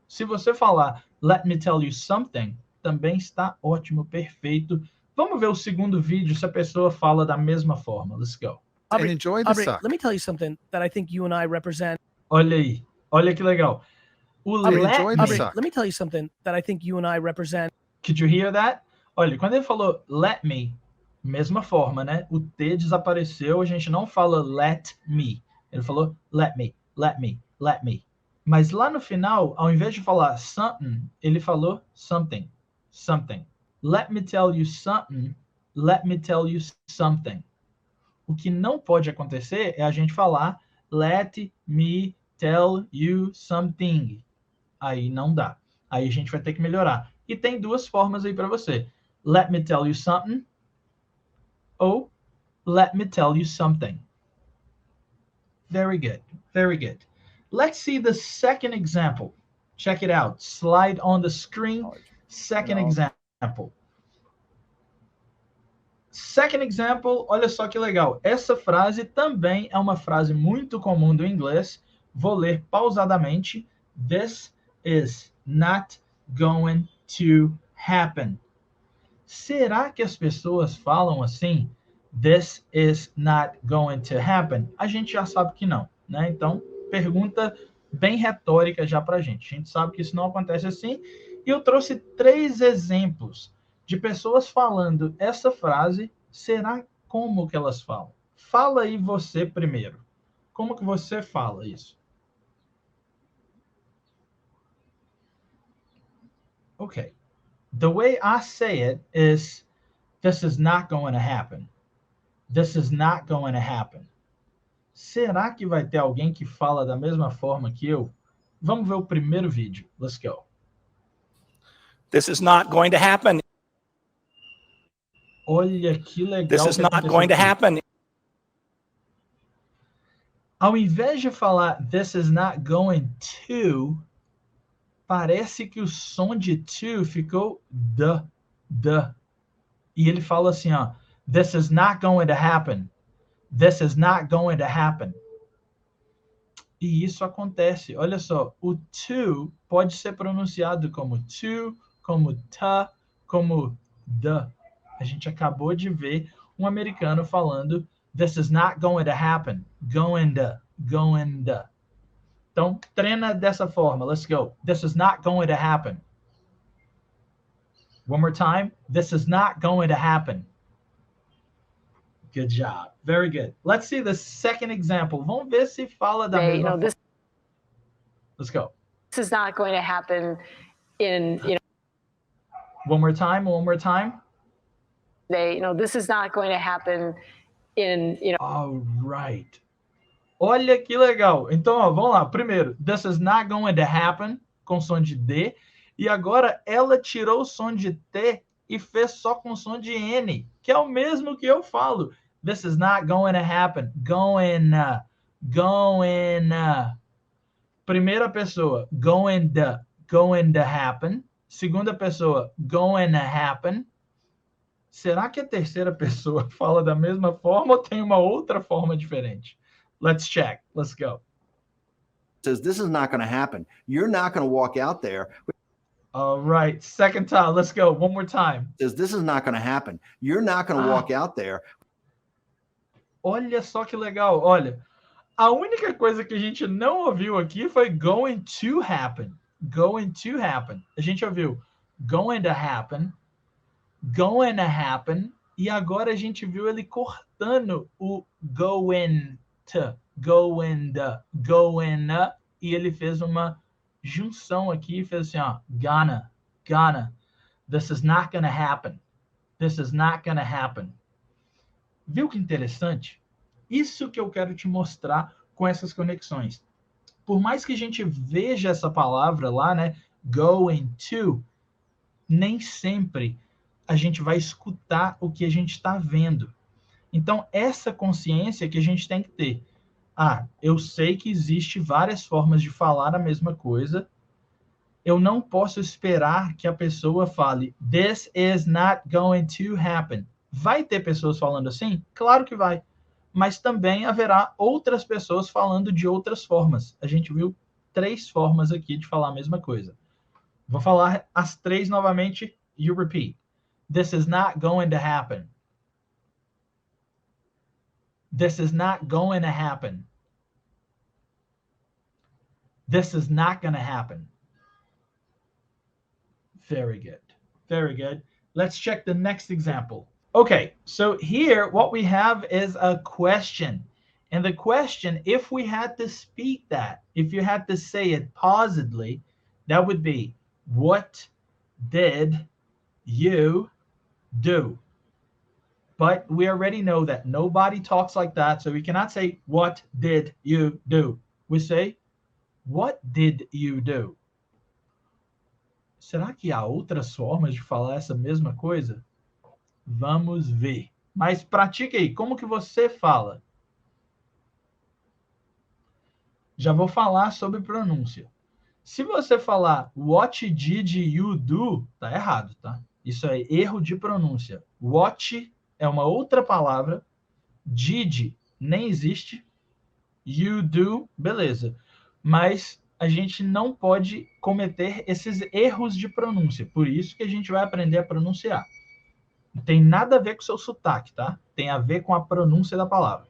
Se você falar, let me tell you something, também está ótimo, perfeito. Vamos ver o segundo vídeo se a pessoa fala da mesma forma. Let's go. Aubrey, enjoy the Aubrey, suck. let me tell you something that I think you and I represent. Olha aí. Olha que legal. O Aubrey, let enjoy me... the Aubrey, suck. let me tell you something that I think you and I represent. Could you hear that? Olha, quando ele falou let me, mesma forma, né? O T desapareceu, a gente não fala let me. Ele falou let me, let me, let me. Mas lá no final, ao invés de falar something, ele falou something, something. Let me tell you something, let me tell you something. O que não pode acontecer é a gente falar let me tell you something. Aí não dá. Aí a gente vai ter que melhorar. E tem duas formas aí para você. Let me tell you something ou let me tell you something. Very good. Very good. Let's see the second example. Check it out. Slide on the screen. Second example. Second example, olha só que legal. Essa frase também é uma frase muito comum do inglês. Vou ler pausadamente. This is not going to happen. Será que as pessoas falam assim? This is not going to happen. A gente já sabe que não, né? Então, pergunta bem retórica já pra gente. A gente sabe que isso não acontece assim. E eu trouxe 3 exemplos de pessoas falando essa frase. Será como que elas falam? Fala aí você primeiro. Como que você fala isso? Okay. The way I say it is, this is not going to happen. This is not going to happen. Será que vai ter alguém que fala da mesma forma que eu? Vamos ver o primeiro vídeo. Let's go. This is not going to happen. Olha que legal. This is not going to happen. Ao invés de falar this is not going to, parece que o som de to ficou the. E ele fala assim, ó, this is not going to happen. This is not going to happen. E isso acontece. Olha só, o to pode ser pronunciado como to, como ta, como the. A gente acabou de ver um americano falando this is not going to happen. Going to. Então, treina dessa forma. Let's go. This is not going to happen. One more time. This is not going to happen. Good job. Very good. Let's see the second example. Vamos ver se fala da mesma forma. Let's go. This is not going to happen in, One more time. One more time. this is not going to happen in, All right. Olha que legal. Então, ó, vamos lá. Primeiro, this is not going to happen, com som de D. E agora ela tirou o som de T e fez só com som de N, que é o mesmo que eu falo. This is not going to happen. Going to. Primeira pessoa, going to happen. Segunda pessoa, going to happen. Será que a terceira pessoa fala da mesma forma ou tem uma outra forma diferente? Let's check. Let's go. Says this is not going to happen. You're not going to walk out there. All right. Second time. Let's go. One more time. Says this is not going to happen. You're not going to walk out there. Olha só que legal. Olha, a única coisa que a gente não ouviu aqui foi going to happen. Going to happen. A gente ouviu going to happen, going to happen, e agora a gente viu ele cortando o going to, e ele fez uma junção aqui e fez assim, ó, gonna. This is not gonna happen. This is not gonna happen. Viu que interessante? Isso que eu quero te mostrar com essas conexões. Por mais que a gente veja essa palavra lá, né, going to, nem sempre a gente vai escutar o que a gente está vendo. Então, essa consciência que a gente tem que ter. Ah, eu sei que existe várias formas de falar a mesma coisa. Eu não posso esperar que a pessoa fale, this is not going to happen. Vai ter pessoas falando assim? Claro que vai. Mas também haverá outras pessoas falando de outras formas. A gente viu 3 formas aqui de falar a mesma coisa. Vou falar as 3 novamente. You repeat. This is not going to happen. This is not going to happen. This is not going to happen. Very good. Very good. Let's check the next example. Okay, so here what we have is a question. And the question, if we had to speak that, if you had to say it positively, that would be, what did you do? But we already know that nobody talks like that, so we cannot say, what did you do? We say, what did you do? Será que há outras formas de falar essa mesma coisa? Vamos ver. Mas pratique aí. Como que você fala? Já vou falar sobre pronúncia. Se você falar what did you do, tá errado, tá? Isso é erro de pronúncia. What é uma outra palavra. Did nem existe. You do, beleza. Mas a gente não pode cometer esses erros de pronúncia. Por isso que a gente vai aprender a pronunciar. Não tem nada a ver com o seu sotaque, tá? Tem a ver com a pronúncia da palavra.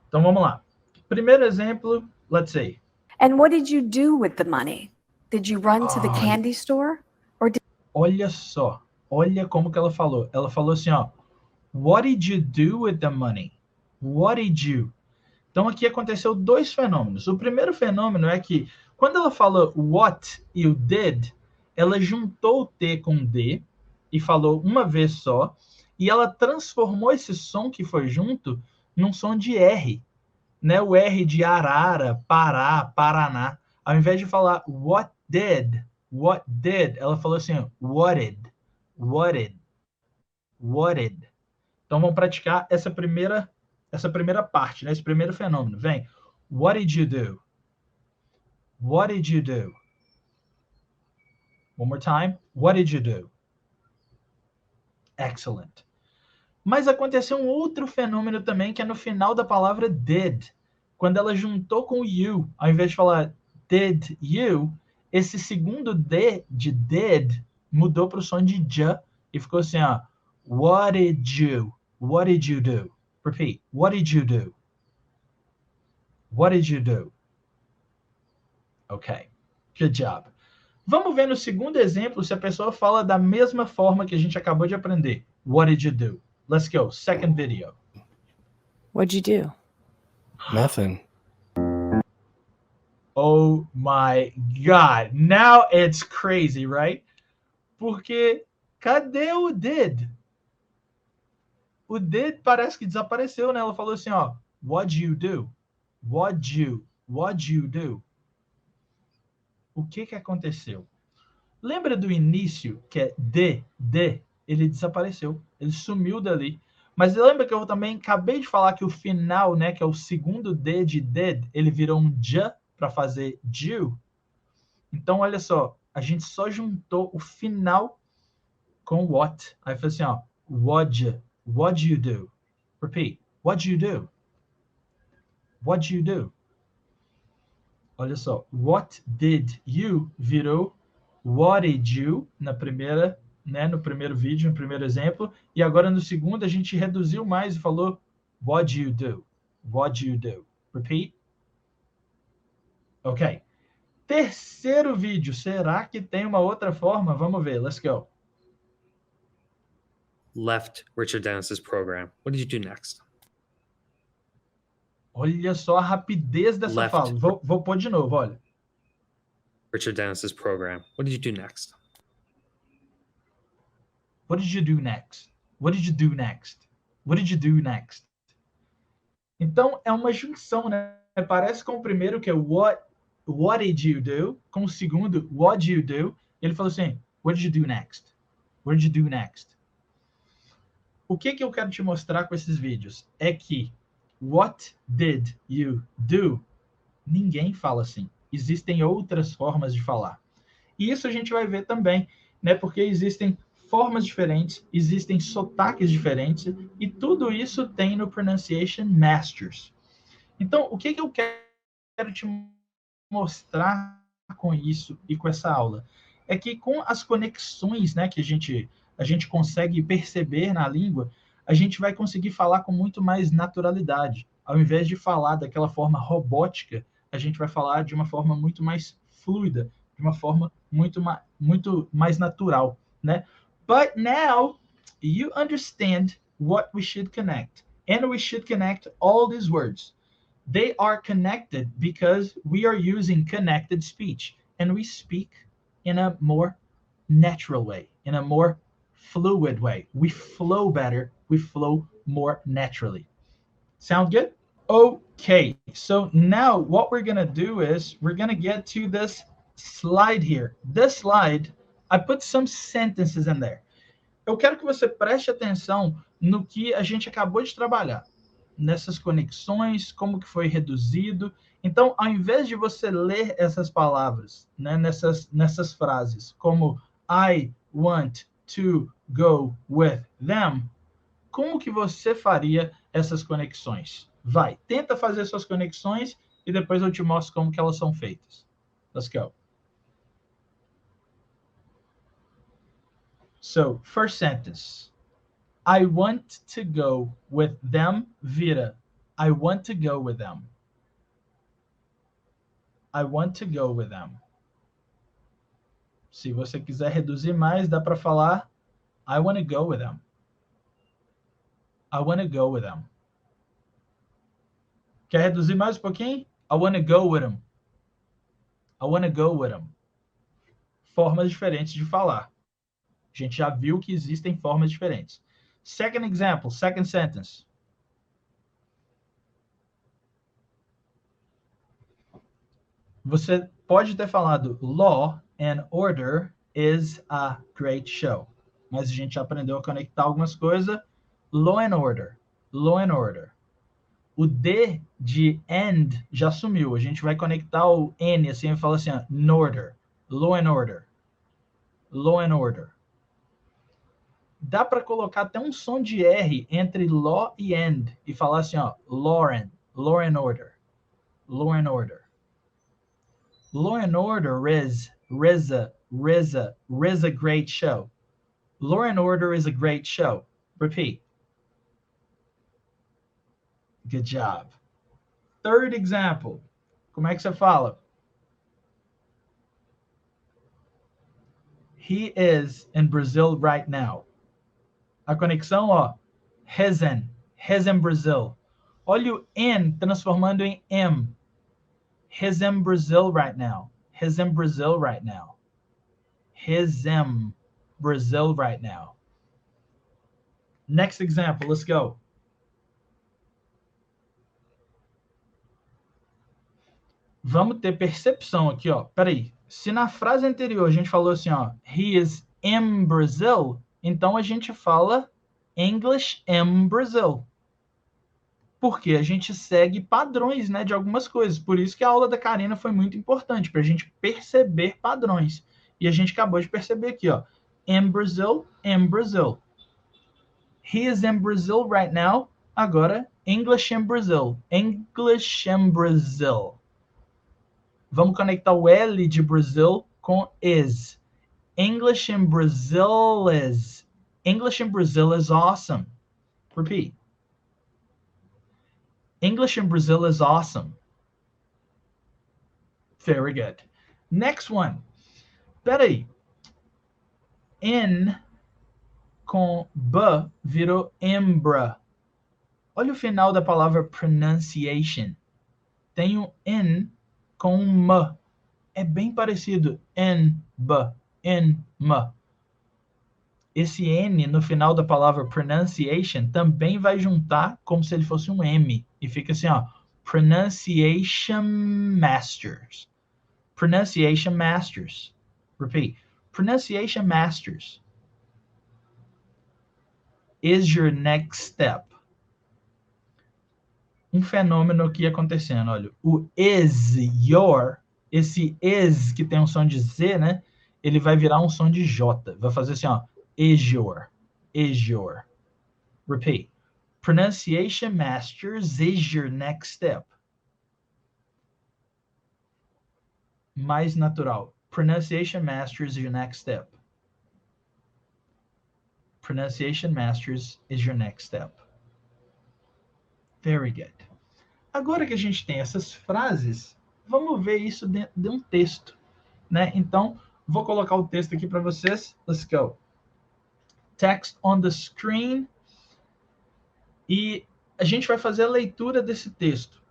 Então, vamos lá. Primeiro exemplo, let's say. And what did you do with the money? Did you run to the candy store? Or did... Olha só. Olha como que ela falou. Ela falou assim, ó. What did you do with the money? What did you? Então, aqui aconteceu 2 fenômenos. O primeiro fenômeno é que, quando ela falou what e o did, ela juntou o T com D e falou uma vez só, e ela transformou esse som que foi junto num som de R, né? O R de Arara, Pará, Paraná. Ao invés de falar what did, ela falou assim, what did. Então vamos praticar essa primeira parte, né? Esse primeiro fenômeno. Vem. What did you do? What did you do? One more time. What did you do? Excellent. Mas aconteceu um outro fenômeno também, que é no final da palavra did. Quando ela juntou com you, ao invés de falar did you, esse segundo D de did mudou para o som de j e ficou assim, ó. What did you do? Repeat. What did you do? What did you do? Ok. Good job. Vamos ver no segundo exemplo se a pessoa fala da mesma forma que a gente acabou de aprender. What did you do? Let's go. Second video. What'd you do? Nothing. Oh my God. Now it's crazy, right? Porque cadê o did? O did parece que desapareceu, né? Ela falou assim, ó. What'd you do? What'd you do? O que aconteceu? Lembra do início, que é de, ele desapareceu, ele sumiu dali. Mas lembra que eu também acabei de falar que o final, né, que é o segundo D de did, ele virou um j para fazer do. Então, olha só, a gente só juntou o final com what. Aí foi assim, ó, what'd you do? Repeat, what'd you do? What'd you do? Olha só, what did you virou what did you na primeira, né, no primeiro vídeo, no primeiro exemplo, e agora no segundo a gente reduziu mais e falou what'd you do? What'd you do? Repeat. Ok. Terceiro vídeo, será que tem uma outra forma? Vamos ver, let's go. Left Richard Dennis's program. What did you do next? Olha só a rapidez dessa Left. fala. Vou pôr de novo, olha. Richard Dennis's program. What did you do next? What did you do next? What did you do next? What did you do next? Então, é uma junção, né? Parece com o primeiro, que é what did you do? Com o segundo, what did you do? Ele falou assim, what did you do next? What did you do next? O que eu quero te mostrar com esses vídeos? É que what did you do? Ninguém fala assim. Existem outras formas de falar. E isso a gente vai ver também, né? Porque existem formas diferentes, existem sotaques diferentes, e tudo isso tem no Pronunciation Masters. Então, o que eu quero te mostrar com isso e com essa aula? É que com as conexões, né, que a gente consegue perceber na língua, a gente vai conseguir falar com muito mais naturalidade. Ao invés de falar daquela forma robótica, a gente vai falar de uma forma muito mais fluida, de uma forma muito mais natural, né? But now you understand what we should connect. And we should connect all these words. They are connected because we are using connected speech. And we speak in a more natural way, in a more fluid way. We flow better, we flow more naturally. Sound good? Okay, so now what we're going to do is we're going to get to this slide here. This slide, I put some sentences in there. Eu quero que você preste atenção no que a gente acabou de trabalhar, nessas conexões, como que foi reduzido. Então, ao invés de você ler essas palavras, né, nessas frases, como I want to go with them, como que você faria essas conexões? Vai, tenta fazer suas conexões e depois eu te mostro como que elas são feitas. Let's go. So, first sentence. I want to go with them vira. I want to go with them. I want to go with them. Se você quiser reduzir mais, dá para falar I want to go with them. I want to go with them. Quer reduzir mais um pouquinho? I want to go with them. I want to go with them. Formas diferentes de falar. A gente já viu que existem formas diferentes. Second example, second sentence. Você pode ter falado Law and Order is a great show. Mas a gente já aprendeu a conectar algumas coisas. Law and Order. Law and Order. O D de and já sumiu. A gente vai conectar o N assim e fala assim, order. Law and Order. Law and Order. Dá para colocar até um som de R entre law e and e falar assim, Lauren, law and order, law and order. Law and Order is a great show. Law and Order is a great show. Repeat. Good job. Third example. Como é que você fala? He is in Brazil right now. A conexão, ó, he's in Brazil. Olha o in transformando em am. He's in Brazil right now. He's in Brazil right now. He's in Brazil right now. Next example, let's go. Vamos ter percepção aqui, ó. Peraí. Se na frase anterior a gente falou assim, ó, he is in Brazil, então a gente fala English in Brazil. Porque a gente segue padrões, né, de algumas coisas. Por isso que a aula da Karina foi muito importante, para a gente perceber padrões. E a gente acabou de perceber aqui, ó. In Brazil, in Brazil. He is in Brazil right now. Agora, English in Brazil. English in Brazil. Vamos conectar o L de Brazil com is. English in Brazil is. English in Brazil is awesome. Repeat. English in Brazil is awesome. Very good. Next one. Peraí. In com b virou embra. Olha o final da palavra pronunciation. Tem um in com um m. É bem parecido. In, b, in, m. Esse N no final da palavra pronunciation também vai juntar como se ele fosse um M. E fica assim, ó. Pronunciation Masters. Pronunciation Masters. Repeat. Pronunciation Masters is your next step. Um fenômeno aqui acontecendo, olha. O is your, esse is que tem um som de Z, né? Ele vai virar um som de J. Vai fazer assim, ó. Is your. Is your. Repeat. Pronunciation Masters is your next step. Mais natural. Pronunciation Masters is your next step. Pronunciation Masters is your next step. Very good. Agora que a gente tem essas frases, vamos ver isso dentro de um texto, né? Então, vou colocar o texto aqui para vocês. Let's go. Text on the screen. E a gente vai fazer a leitura desse texto.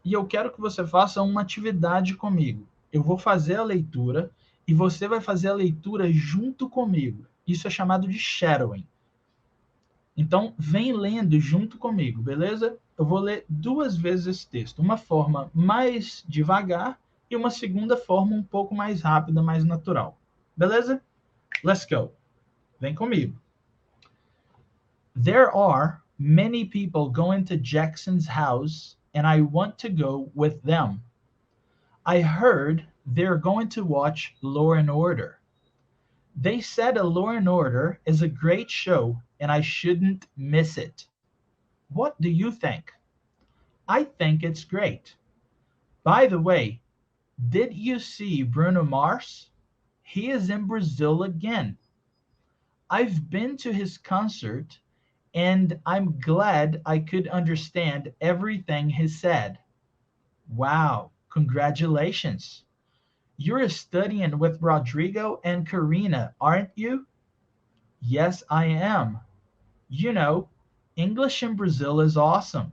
E eu quero que você faça uma atividade comigo. Eu vou fazer a leitura e você vai fazer a leitura junto comigo. Isso é chamado de shadowing. Então, vem lendo junto comigo, beleza? Eu vou ler 2 vezes esse texto. Uma forma mais devagar e uma segunda forma um pouco mais rápida, mais natural. Beleza? Let's go. Vem comigo. There are many people going to Jackson's house, and I want to go with them. I heard they're going to watch Law and Order. They said a Law and Order is a great show, and I shouldn't miss it. What do you think? I think it's great. By the way, did you see Bruno Mars? He is in Brazil again. I've been to his concert, and I'm glad I could understand everything he said. Wow, congratulations. You're studying with Rodrigo and Karina, aren't you? Yes, I am. You know, English in Brazil is awesome.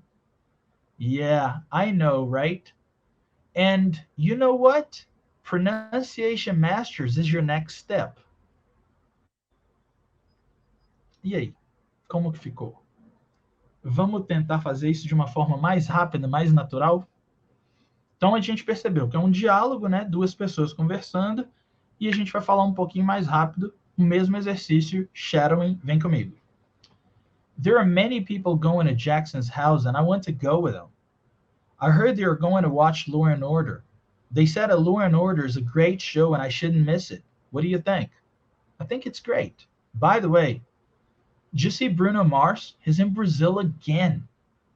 Yeah, I know, right? And you know what? Pronunciation Masters is your next step. E aí? Como que ficou? Vamos tentar fazer isso de uma forma mais rápida, mais natural? Então a gente percebeu que é um diálogo, né? 2 pessoas conversando, e a gente vai falar um pouquinho mais rápido, o mesmo exercício, shadowing, vem comigo. There are many people going to Jackson's house, and I want to go with them. I heard they are going to watch Law and Order. They said a Law and Order is a great show, and I shouldn't miss it. What do you think? I think it's great. By the way, did you see Bruno Mars? He's in Brazil again.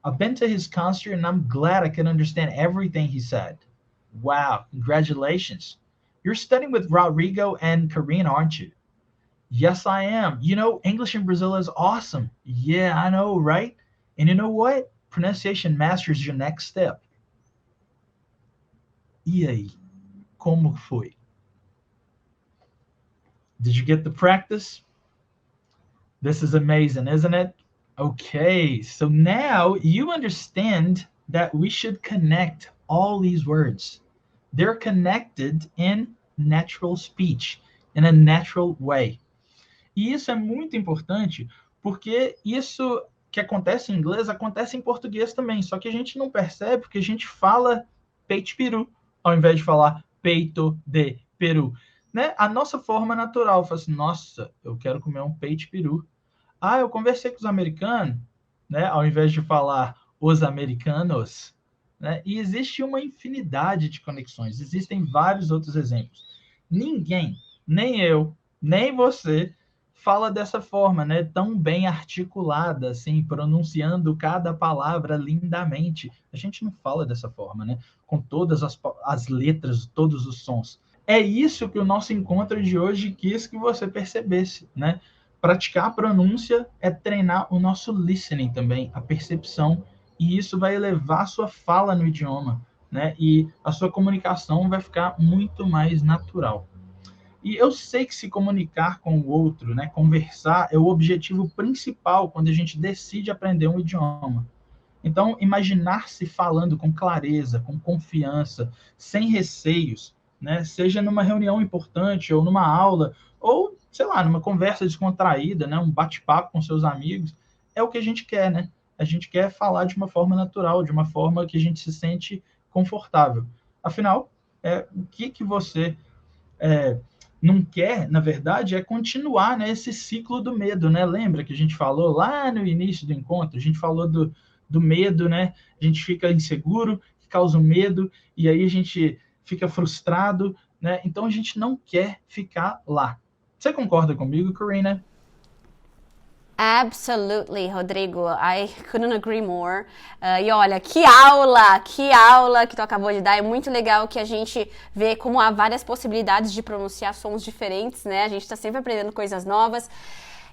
I've been to his concert, and I'm glad I can understand everything he said. Wow, congratulations. You're studying with Rodrigo and Karina, aren't you? Yes, I am. You know, English in Brazil is awesome. Yeah, I know, right? And you know what? Pronunciation Masters is your next step. E aí? Como foi? Did you get the practice? This is amazing, isn't it? Okay, so now you understand that we should connect all these words. They're connected in natural speech, in a natural way. E isso é muito importante, porque isso que acontece em inglês acontece em português também, só que a gente não percebe porque a gente fala peito de peru, ao invés de falar peito de peru. Né? A nossa forma natural, fala assim, nossa, eu quero comer um peito de peru. Ah, eu conversei com os americanos, né? Ao invés de falar os americanos, né? E existe uma infinidade de conexões, existem vários outros exemplos. Ninguém, nem eu, nem você, fala dessa forma, né? Tão bem articulada, assim, pronunciando cada palavra lindamente. A gente não fala dessa forma, né? Com todas as letras, todos os sons. É isso que o nosso encontro de hoje quis que você percebesse, né? Praticar a pronúncia é treinar o nosso listening também, a percepção, e isso vai elevar a sua fala no idioma, né? E a sua comunicação vai ficar muito mais natural. E eu sei que se comunicar com o outro, né, conversar, é o objetivo principal quando a gente decide aprender um idioma. Então, imaginar-se falando com clareza, com confiança, sem receios, né, seja numa reunião importante ou numa aula, ou, sei lá, numa conversa descontraída, né, um bate-papo com seus amigos, é o que a gente quer, né? A gente quer falar de uma forma natural, de uma forma que a gente se sente confortável. Afinal, o que você não quer, na verdade, é continuar, né, esse ciclo do medo, né? Lembra que a gente falou lá no início do encontro, a gente falou do medo, né? A gente fica inseguro, que causa um medo, e aí a gente fica frustrado, né? Então a gente não quer ficar lá. Você concorda comigo, Karina? Absolutely, Rodrigo. I couldn't agree more. E olha, que aula que tu acabou de dar. É muito legal que a gente vê como há várias possibilidades de pronunciar sons diferentes, né? A gente está sempre aprendendo coisas novas.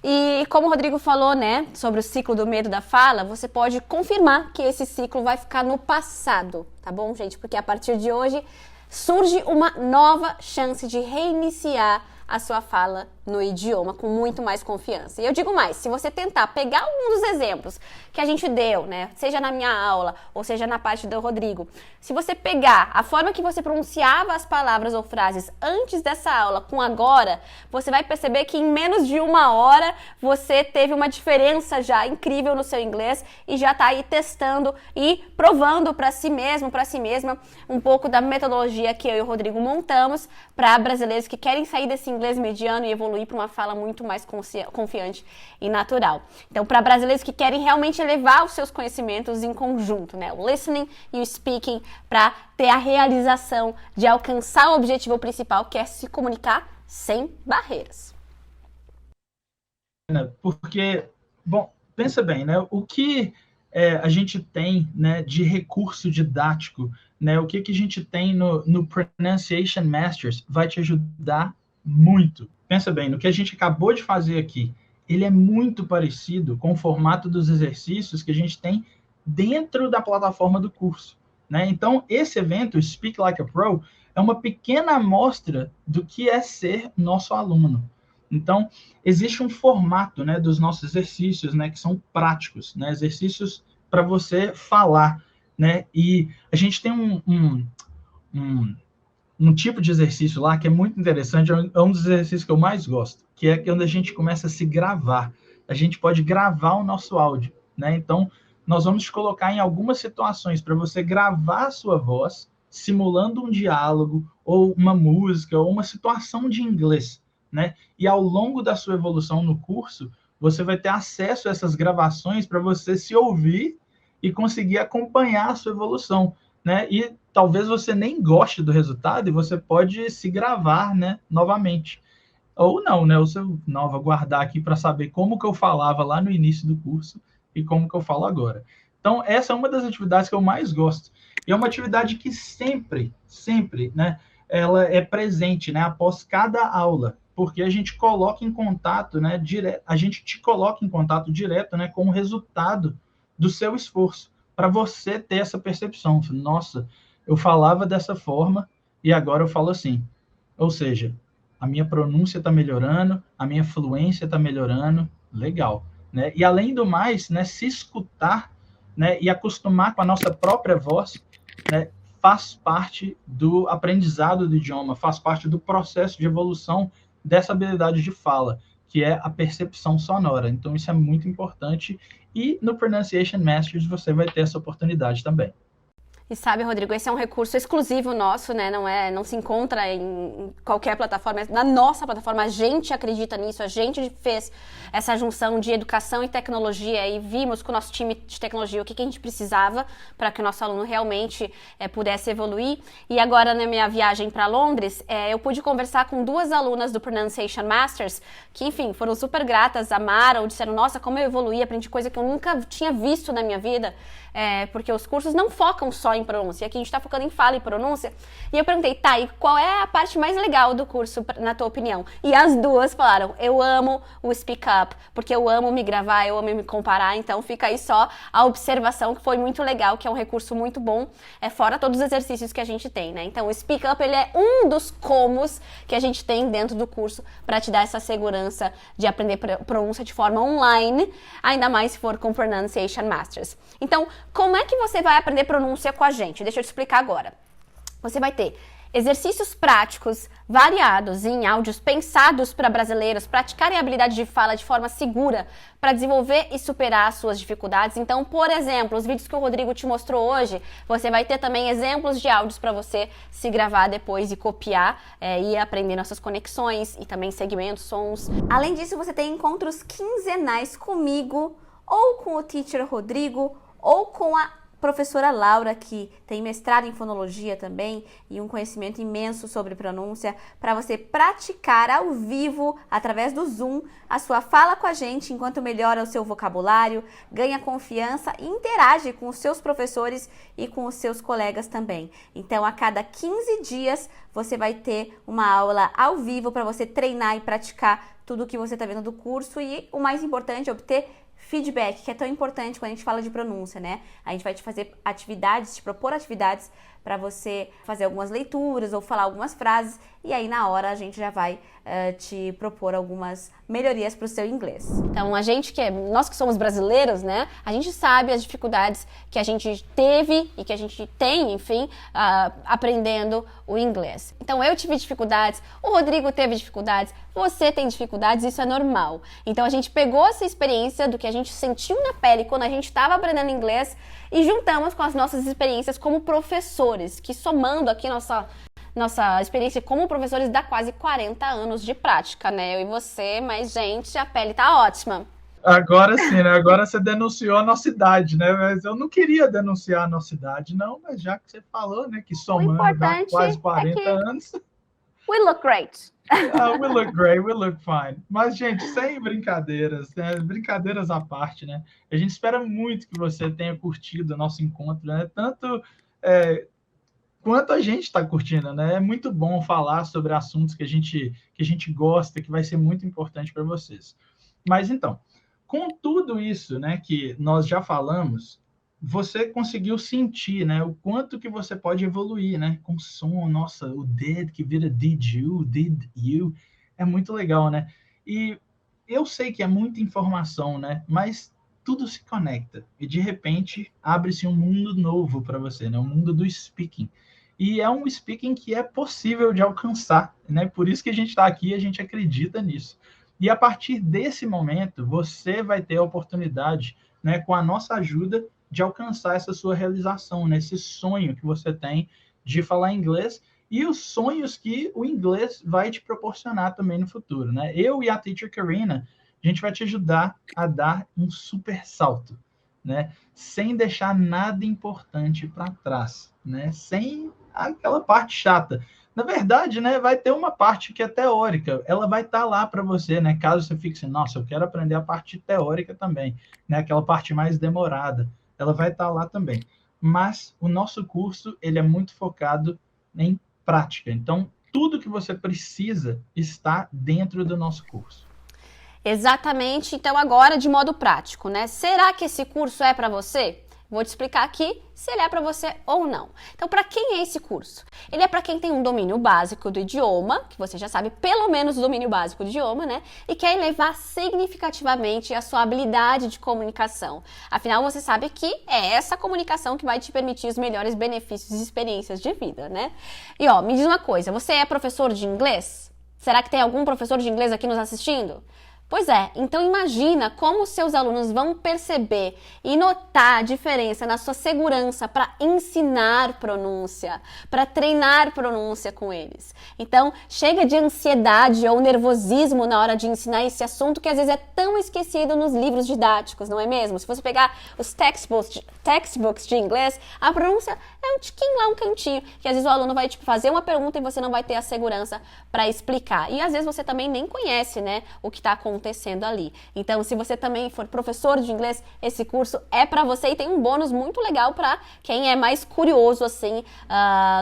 E como o Rodrigo falou, né, sobre o ciclo do medo da fala, você pode confirmar que esse ciclo vai ficar no passado, tá bom, gente? Porque a partir de hoje surge uma nova chance de reiniciar a sua fala no idioma com muito mais confiança. E eu digo mais, se você tentar pegar um dos exemplos que a gente deu, né, seja na minha aula ou seja na parte do Rodrigo, se você pegar a forma que você pronunciava as palavras ou frases antes dessa aula com agora, você vai perceber que em menos de 1 hora você teve uma diferença já incrível no seu inglês e já está aí testando e provando para si mesmo, para si mesma, um pouco da metodologia que eu e o Rodrigo montamos para brasileiros que querem sair desse inglês mediano e evoluir para uma fala muito mais confiante e natural. Então, para brasileiros que querem realmente elevar os seus conhecimentos em conjunto, né? O listening e o speaking, para ter a realização de alcançar o objetivo principal, que é se comunicar sem barreiras. Porque, bom, pensa bem, né? O que a gente tem, né, de recurso didático, né? O que a gente tem no Pronunciation Masters vai te ajudar muito. Pensa bem, no que a gente acabou de fazer aqui, ele é muito parecido com o formato dos exercícios que a gente tem dentro da plataforma do curso, né? Então, esse evento, Speak Like a Pro, é uma pequena amostra do que é ser nosso aluno. Então, existe um formato, né, dos nossos exercícios, né, que são práticos, né, exercícios para você falar, né? E a gente tem um tipo de exercício lá que é muito interessante, é um dos exercícios que eu mais gosto, que é quando a gente começa a se gravar. A gente pode gravar o nosso áudio, né? Então, nós vamos te colocar em algumas situações para você gravar a sua voz, simulando um diálogo, ou uma música, ou uma situação de inglês, né? E ao longo da sua evolução no curso, você vai ter acesso a essas gravações para você se ouvir e conseguir acompanhar a sua evolução, né? E talvez você nem goste do resultado e você pode se gravar, né, novamente. Ou não, né? Você não vai guardar aqui para saber como que eu falava lá no início do curso e como que eu falo agora. Então, essa é uma das atividades que eu mais gosto. E é uma atividade que sempre, né, ela é presente, né, após cada aula, porque a gente coloca em contato, né, a gente te coloca em contato direto, né, com o resultado do seu esforço, para você ter essa percepção. Nossa, eu falava dessa forma e agora eu falo assim. Ou seja, a minha pronúncia está melhorando, a minha fluência está melhorando, legal, né? E além do mais, né, se escutar, né, e acostumar com a nossa própria voz, né, faz parte do aprendizado do idioma, faz parte do processo de evolução dessa habilidade de fala, que é a percepção sonora. Então, isso é muito importante. E no Pronunciation Masters você vai ter essa oportunidade também. E sabe, Rodrigo, esse é um recurso exclusivo nosso, né? Não se encontra em qualquer plataforma. Na nossa plataforma, a gente acredita nisso, a gente fez essa junção de educação e tecnologia e vimos com o nosso time de tecnologia o que a gente precisava para que o nosso aluno realmente pudesse evoluir. E agora, na minha viagem para Londres, eu pude conversar com 2 alunas do Pronunciation Masters que, enfim, foram super gratas, amaram, disseram, nossa, como eu evoluí, aprendi coisa que eu nunca tinha visto na minha vida. Porque os cursos não focam só em pronúncia, aqui a gente está focando em fala e pronúncia. E eu perguntei, tá, e qual é a parte mais legal do curso, na tua opinião? E as 2 falaram, eu amo o Speak Up, porque eu amo me gravar, eu amo me comparar, então fica aí só a observação, que foi muito legal, que é um recurso muito bom, fora todos os exercícios que a gente tem, né? Então o Speak Up, ele é um dos comos que a gente tem dentro do curso para te dar essa segurança de aprender pronúncia de forma online, ainda mais se for com Pronunciation Masters. Então, como é que você vai aprender pronúncia com a gente? Deixa eu te explicar agora. Você vai ter exercícios práticos, variados em áudios pensados para brasileiros praticarem a habilidade de fala de forma segura para desenvolver e superar as suas dificuldades. Então, por exemplo, os vídeos que o Rodrigo te mostrou hoje, você vai ter também exemplos de áudios para você se gravar depois e copiar e ir aprendendo essas conexões e também segmentos, sons. Além disso, você tem encontros quinzenais comigo ou com o teacher Rodrigo ou com a professora Laura, que tem mestrado em fonologia também e um conhecimento imenso sobre pronúncia, para você praticar ao vivo, através do Zoom, a sua fala com a gente, enquanto melhora o seu vocabulário, ganha confiança e interage com os seus professores e com os seus colegas também. Então, a cada 15 dias, você vai ter uma aula ao vivo para você treinar e praticar tudo o que você está vendo do curso e, o mais importante, obter feedback, que é tão importante quando a gente fala de pronúncia, né? A gente vai te fazer atividades, te propor atividades para você fazer algumas leituras ou falar algumas frases e aí na hora a gente já vai te propor algumas melhorias para o seu inglês. Então nós que somos brasileiros, né? A gente sabe as dificuldades que a gente teve e que a gente tem, enfim, aprendendo o inglês. Então eu tive dificuldades, o Rodrigo teve dificuldades, você tem dificuldades, isso é normal. Então a gente pegou essa experiência do que a gente sentiu na pele quando a gente estava aprendendo inglês e juntamos com as nossas experiências como professores, que somando aqui nossa experiência como professores dá quase 40 anos de prática, né? Eu e você, mas gente, a pele tá ótima. Agora sim, né? Agora você denunciou a nossa idade, né? Mas eu não queria denunciar a nossa idade, não, mas já que você falou, né, que somando dá quase 40 anos. We look great. We look great, we look fine. Mas, gente, sem brincadeiras, né? Brincadeiras à parte, né? A gente espera muito que você tenha curtido o nosso encontro, né? Tanto quanto a gente está curtindo, né? É muito bom falar sobre assuntos que a gente gosta, que vai ser muito importante para vocês. Mas, então, com tudo isso, né, que nós já falamos, você conseguiu sentir, né, o quanto que você pode evoluir, né, com som, nossa, o did, que vira did you, é muito legal, né, e eu sei que é muita informação, né, mas tudo se conecta, e de repente abre-se um mundo novo para você, né, um mundo do speaking, e é um speaking que é possível de alcançar, né, por isso que a gente está aqui, a gente acredita nisso, e a partir desse momento, você vai ter a oportunidade, né, com a nossa ajuda, de alcançar essa sua realização, né? Esse sonho que você tem de falar inglês e os sonhos que o inglês vai te proporcionar também no futuro, né? Eu e a Teacher Karina, a gente vai te ajudar a dar um super salto, né? Sem deixar nada importante para trás, né? Sem aquela parte chata. Na verdade, né, vai ter uma parte que é teórica, ela vai estar lá para você, né? Caso você fique assim, nossa, eu quero aprender a parte teórica também, né? Aquela parte mais demorada. Ela vai estar lá também. Mas o nosso curso, ele é muito focado em prática. Então, tudo que você precisa está dentro do nosso curso. Exatamente. Então, agora, de modo prático, né? Será que esse curso é para você? Vou te explicar aqui se ele é para você ou não. Então, para quem é esse curso? Ele é para quem tem um domínio básico do idioma, que você já sabe, pelo menos o domínio básico do idioma, né? E quer elevar significativamente a sua habilidade de comunicação. Afinal, você sabe que é essa comunicação que vai te permitir os melhores benefícios e experiências de vida, né? E ó, me diz uma coisa, você é professor de inglês? Será que tem algum professor de inglês aqui nos assistindo? Pois é, então imagina como seus alunos vão perceber e notar a diferença na sua segurança para ensinar pronúncia, para treinar pronúncia com eles. Então, chega de ansiedade ou nervosismo na hora de ensinar esse assunto que às vezes é tão esquecido nos livros didáticos, não é mesmo? Se você pegar os textbooks de inglês, a pronúncia é um tiquinho lá, um cantinho, que às vezes o aluno vai fazer uma pergunta e você não vai ter a segurança para explicar. E às vezes você também nem conhece, né, o que está acontecendo ali. Então, se você também for professor de inglês, esse curso é para você e tem um bônus muito legal para quem é mais curioso assim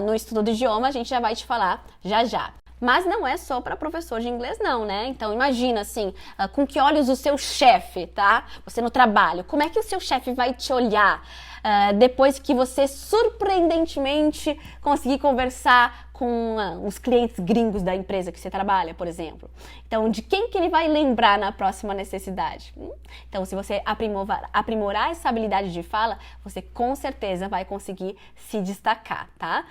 no estudo do idioma. A gente já vai te falar já já. Mas não é só para professor de inglês não, né? Então imagina assim, com que olhos o seu chefe, tá? Você no trabalho, como é que o seu chefe vai te olhar depois que você surpreendentemente conseguir conversar com os clientes gringos da empresa que você trabalha, por exemplo. Então, de quem que ele vai lembrar na próxima necessidade? Então, se você aprimorar essa habilidade de fala, você com certeza vai conseguir se destacar, tá?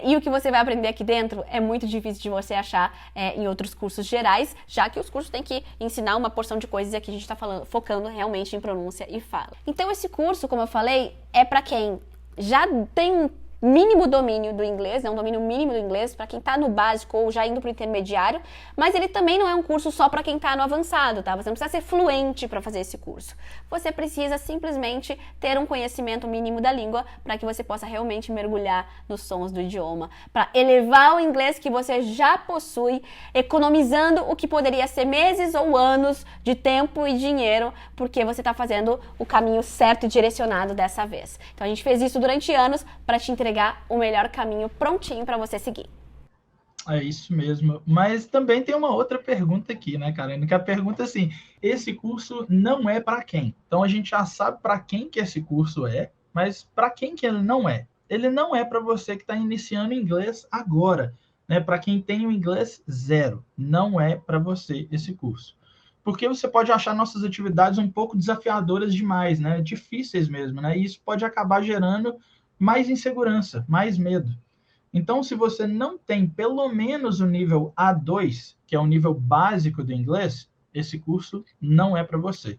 E o que você vai aprender aqui dentro é muito difícil de você achar em outros cursos gerais, já que os cursos têm que ensinar uma porção de coisas e aqui a gente está focando realmente em pronúncia e fala. Então, esse curso, como eu falei, é para quem já tem um mínimo domínio do inglês, né? Um domínio mínimo do inglês para quem está no básico ou já indo para o intermediário, mas ele também não é um curso só para quem está no avançado, tá? Você não precisa ser fluente para fazer esse curso. Você precisa simplesmente ter um conhecimento mínimo da língua para que você possa realmente mergulhar nos sons do idioma, para elevar o inglês que você já possui, economizando o que poderia ser meses ou anos de tempo e dinheiro, porque você está fazendo o caminho certo e direcionado dessa vez. Então a gente fez isso durante anos para te entregar o melhor caminho prontinho para você seguir. É isso mesmo. Mas também tem uma outra pergunta aqui, né, Karine? Que a pergunta é assim, esse curso não é para quem? Então a gente já sabe para quem que esse curso é, mas para quem que ele não é? Ele não é para você que está iniciando inglês agora, né? Para quem tem o inglês 0, não é para você esse curso. Porque você pode achar nossas atividades um pouco desafiadoras demais, né? Difíceis mesmo, né? E isso pode acabar gerando mais insegurança, mais medo. Então, se você não tem pelo menos o nível A2, que é o nível básico do inglês, esse curso não é para você.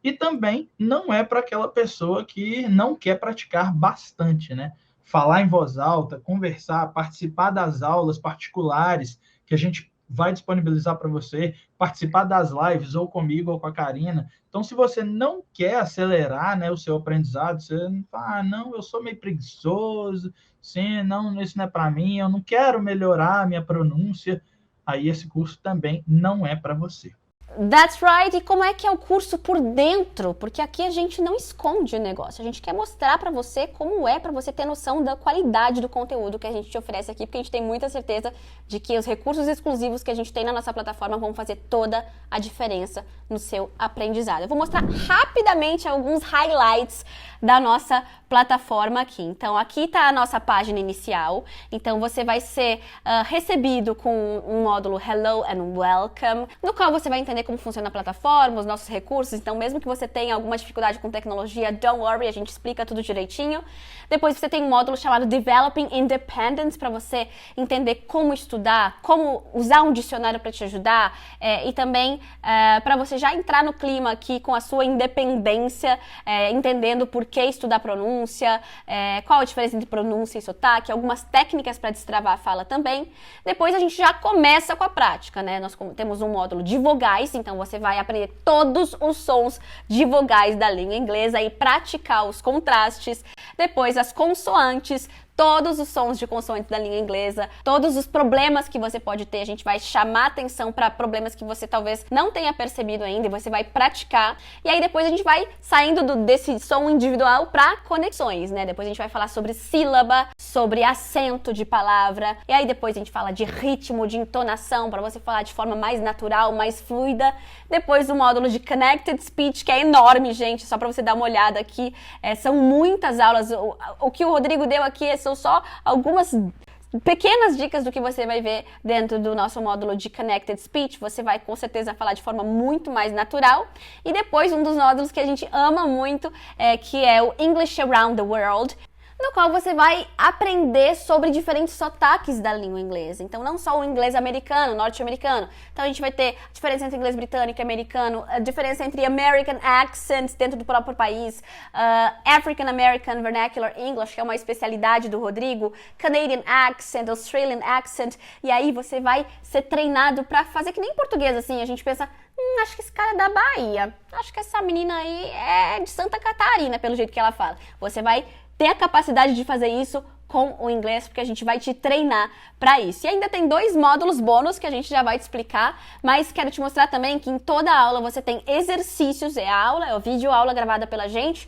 E também não é para aquela pessoa que não quer praticar bastante, né? Falar em voz alta, conversar, participar das aulas particulares que a gente vai disponibilizar para você, participar das lives ou comigo ou com a Karina. Então, se você não quer acelerar, né, o seu aprendizado, você fala, não, eu sou meio preguiçoso, sim, não, isso não é para mim, eu não quero melhorar a minha pronúncia, aí esse curso também não é para você. That's right. E como é que é o curso por dentro? Porque aqui a gente não esconde o negócio. A gente quer mostrar para você como é, para você ter noção da qualidade do conteúdo que a gente te oferece aqui, porque a gente tem muita certeza de que os recursos exclusivos que a gente tem na nossa plataforma vão fazer toda a diferença no seu aprendizado. Eu vou mostrar rapidamente alguns highlights da nossa plataforma aqui. Então, aqui está a nossa página inicial. Então, você vai ser recebido com um módulo Hello and Welcome, no qual você vai entender como funciona a plataforma, os nossos recursos. Então, mesmo que você tenha alguma dificuldade com tecnologia, don't worry, a gente explica tudo direitinho. Depois você tem um módulo chamado Developing Independence, para você entender como estudar, como usar um dicionário para te ajudar, e também para você já entrar no clima aqui com a sua independência, entendendo por que estudar pronúncia, qual a diferença entre pronúncia e sotaque, algumas técnicas para destravar a fala também. Depois a gente já começa com a prática, né? Nós temos um módulo de vogais, então você vai aprender todos os sons de vogais da língua inglesa e praticar os contrastes. Depois as consoantes, todos os sons de consoantes da língua inglesa, todos os problemas que você pode ter. A gente vai chamar atenção para problemas que você talvez não tenha percebido ainda e você vai praticar. E aí depois a gente vai saindo desse som individual para conexões, né? Depois a gente vai falar sobre sílaba, sobre acento de palavra. E aí depois a gente fala de ritmo, de entonação, para você falar de forma mais natural, mais fluida. Depois o módulo de Connected Speech, que é enorme, gente, só para você dar uma olhada aqui. São muitas aulas. O que o Rodrigo deu aqui são só algumas pequenas dicas do que você vai ver dentro do nosso módulo de Connected Speech. Você vai com certeza falar de forma muito mais natural. E depois um dos módulos que a gente ama muito, que é o English Around the World, no qual você vai aprender sobre diferentes sotaques da língua inglesa. Então, não só o inglês americano, norte-americano. Então, a gente vai ter a diferença entre inglês britânico e americano, a diferença entre American accents dentro do próprio país, African American Vernacular English, que é uma especialidade do Rodrigo, Canadian accent, Australian accent, e aí você vai ser treinado para fazer que nem português, assim. A gente pensa, acho que esse cara é da Bahia, acho que essa menina aí é de Santa Catarina, pelo jeito que ela fala. Você vai ter a capacidade de fazer isso com o inglês, porque a gente vai te treinar para isso. E ainda tem 2 módulos bônus que a gente já vai te explicar, mas quero te mostrar também que em toda aula você tem exercícios, é o vídeo aula gravada pela gente,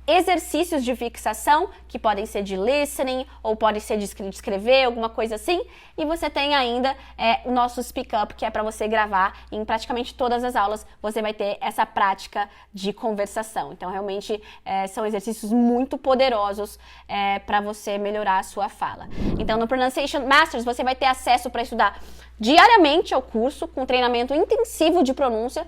exercícios de fixação, que podem ser de listening, ou podem ser de escrever, alguma coisa assim. E você tem ainda o nosso Speak Up, que é para você gravar. Em praticamente todas as aulas você vai ter essa prática de conversação. Então, realmente, são exercícios muito poderosos para você melhorar a sua fala. Então, no Pronunciation Masters, você vai ter acesso para estudar diariamente ao curso, com treinamento intensivo de pronúncia,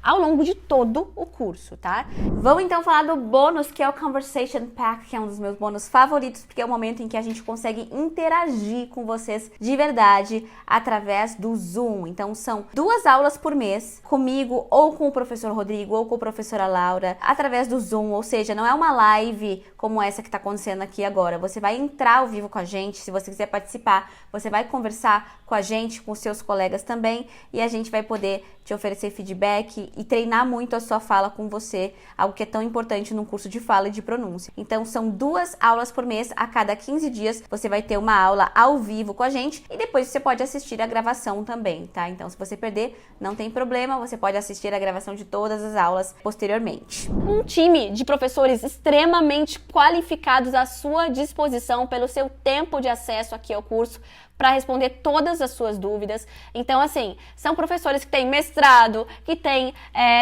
ao longo de todo o curso, tá? Vamos então falar do bônus, que é o Conversation Pack, que é um dos meus bônus favoritos, porque é o momento em que a gente consegue interagir com vocês de verdade através do Zoom. Então são 2 aulas por mês, comigo ou com o professor Rodrigo ou com a professora Laura, através do Zoom, ou seja, não é uma live como essa que está acontecendo aqui agora. Você vai entrar ao vivo com a gente, se você quiser participar, você vai conversar com a gente, com os seus colegas também, e a gente vai poder te oferecer feedback e treinar muito a sua fala com você, algo que é tão importante num curso de fala e de pronúncia. Então são 2 aulas por mês, a cada 15 dias você vai ter uma aula ao vivo com a gente e depois você pode assistir a gravação também, tá? Então se você perder, não tem problema, você pode assistir a gravação de todas as aulas posteriormente. Um time de professores extremamente qualificados à sua disposição pelo seu tempo de acesso aqui ao curso, para responder todas as suas dúvidas. Então, assim, são professores que têm mestrado, que têm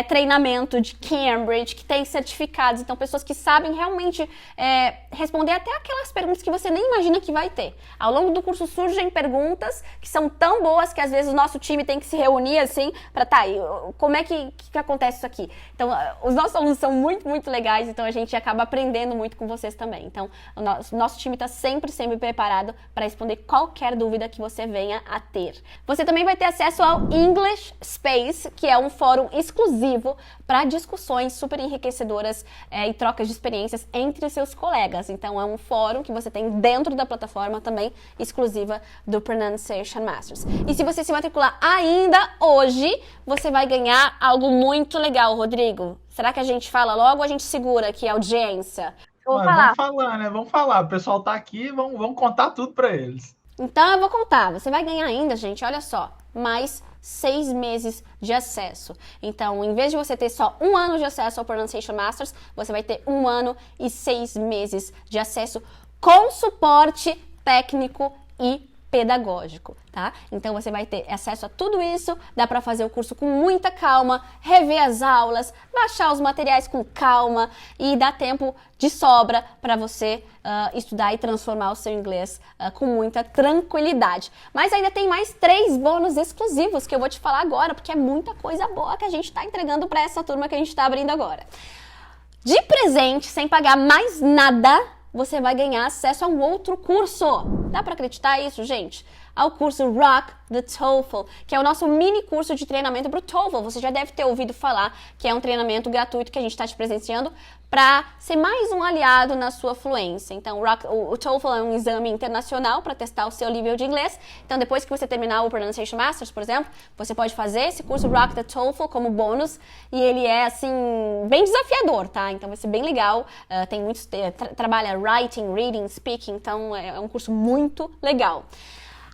treinamento de Cambridge, que têm certificados, então pessoas que sabem realmente responder até aquelas perguntas que você nem imagina que vai ter. Ao longo do curso surgem perguntas que são tão boas que às vezes o nosso time tem que se reunir assim, para como é que acontece isso aqui? Então, os nossos alunos são muito, muito legais, então a gente acaba aprendendo muito com vocês também. Então, o nosso time está sempre preparado para responder qualquer dúvida que você venha a ter. Você também vai ter acesso ao English Space, que é um fórum exclusivo para discussões super enriquecedoras e trocas de experiências entre os seus colegas. Então, é um fórum que você tem dentro da plataforma também exclusiva do Pronunciation Masters. E se você se matricular ainda hoje, você vai ganhar algo muito legal, Rodrigo. Será que a gente fala logo ou a gente segura aqui a audiência? Vamos falar, né? Vamos falar. O pessoal tá aqui, vamos contar tudo para eles. Então eu vou contar, você vai ganhar ainda, gente, olha só, mais 6 meses de acesso. Então, em vez de você ter só 1 ano de acesso ao Pronunciation Masters, você vai ter 1 ano e 6 meses de acesso com suporte técnico e pedagógico, tá? Então você vai ter acesso a tudo isso, dá para fazer o curso com muita calma, rever as aulas, baixar os materiais com calma e dá tempo de sobra para você estudar e transformar o seu inglês com muita tranquilidade. Mas ainda tem mais 3 bônus exclusivos que eu vou te falar agora, porque é muita coisa boa que a gente está entregando para essa turma que a gente está abrindo agora. De presente, sem pagar mais nada, você vai ganhar acesso a um outro curso. Dá para acreditar isso, gente? ao curso Rock the TOEFL, que é o nosso mini curso de treinamento para o TOEFL. Você já deve ter ouvido falar que é um treinamento gratuito que a gente está te presenciando para ser mais um aliado na sua fluência. Então, o TOEFL é um exame internacional para testar o seu nível de inglês. Então, depois que você terminar o Pronunciation Masters, por exemplo, você pode fazer esse curso Rock the TOEFL como bônus, e ele é, assim, bem desafiador, tá? Então, vai ser bem legal. Tem muitos... trabalha writing, reading, speaking, então é um curso muito legal.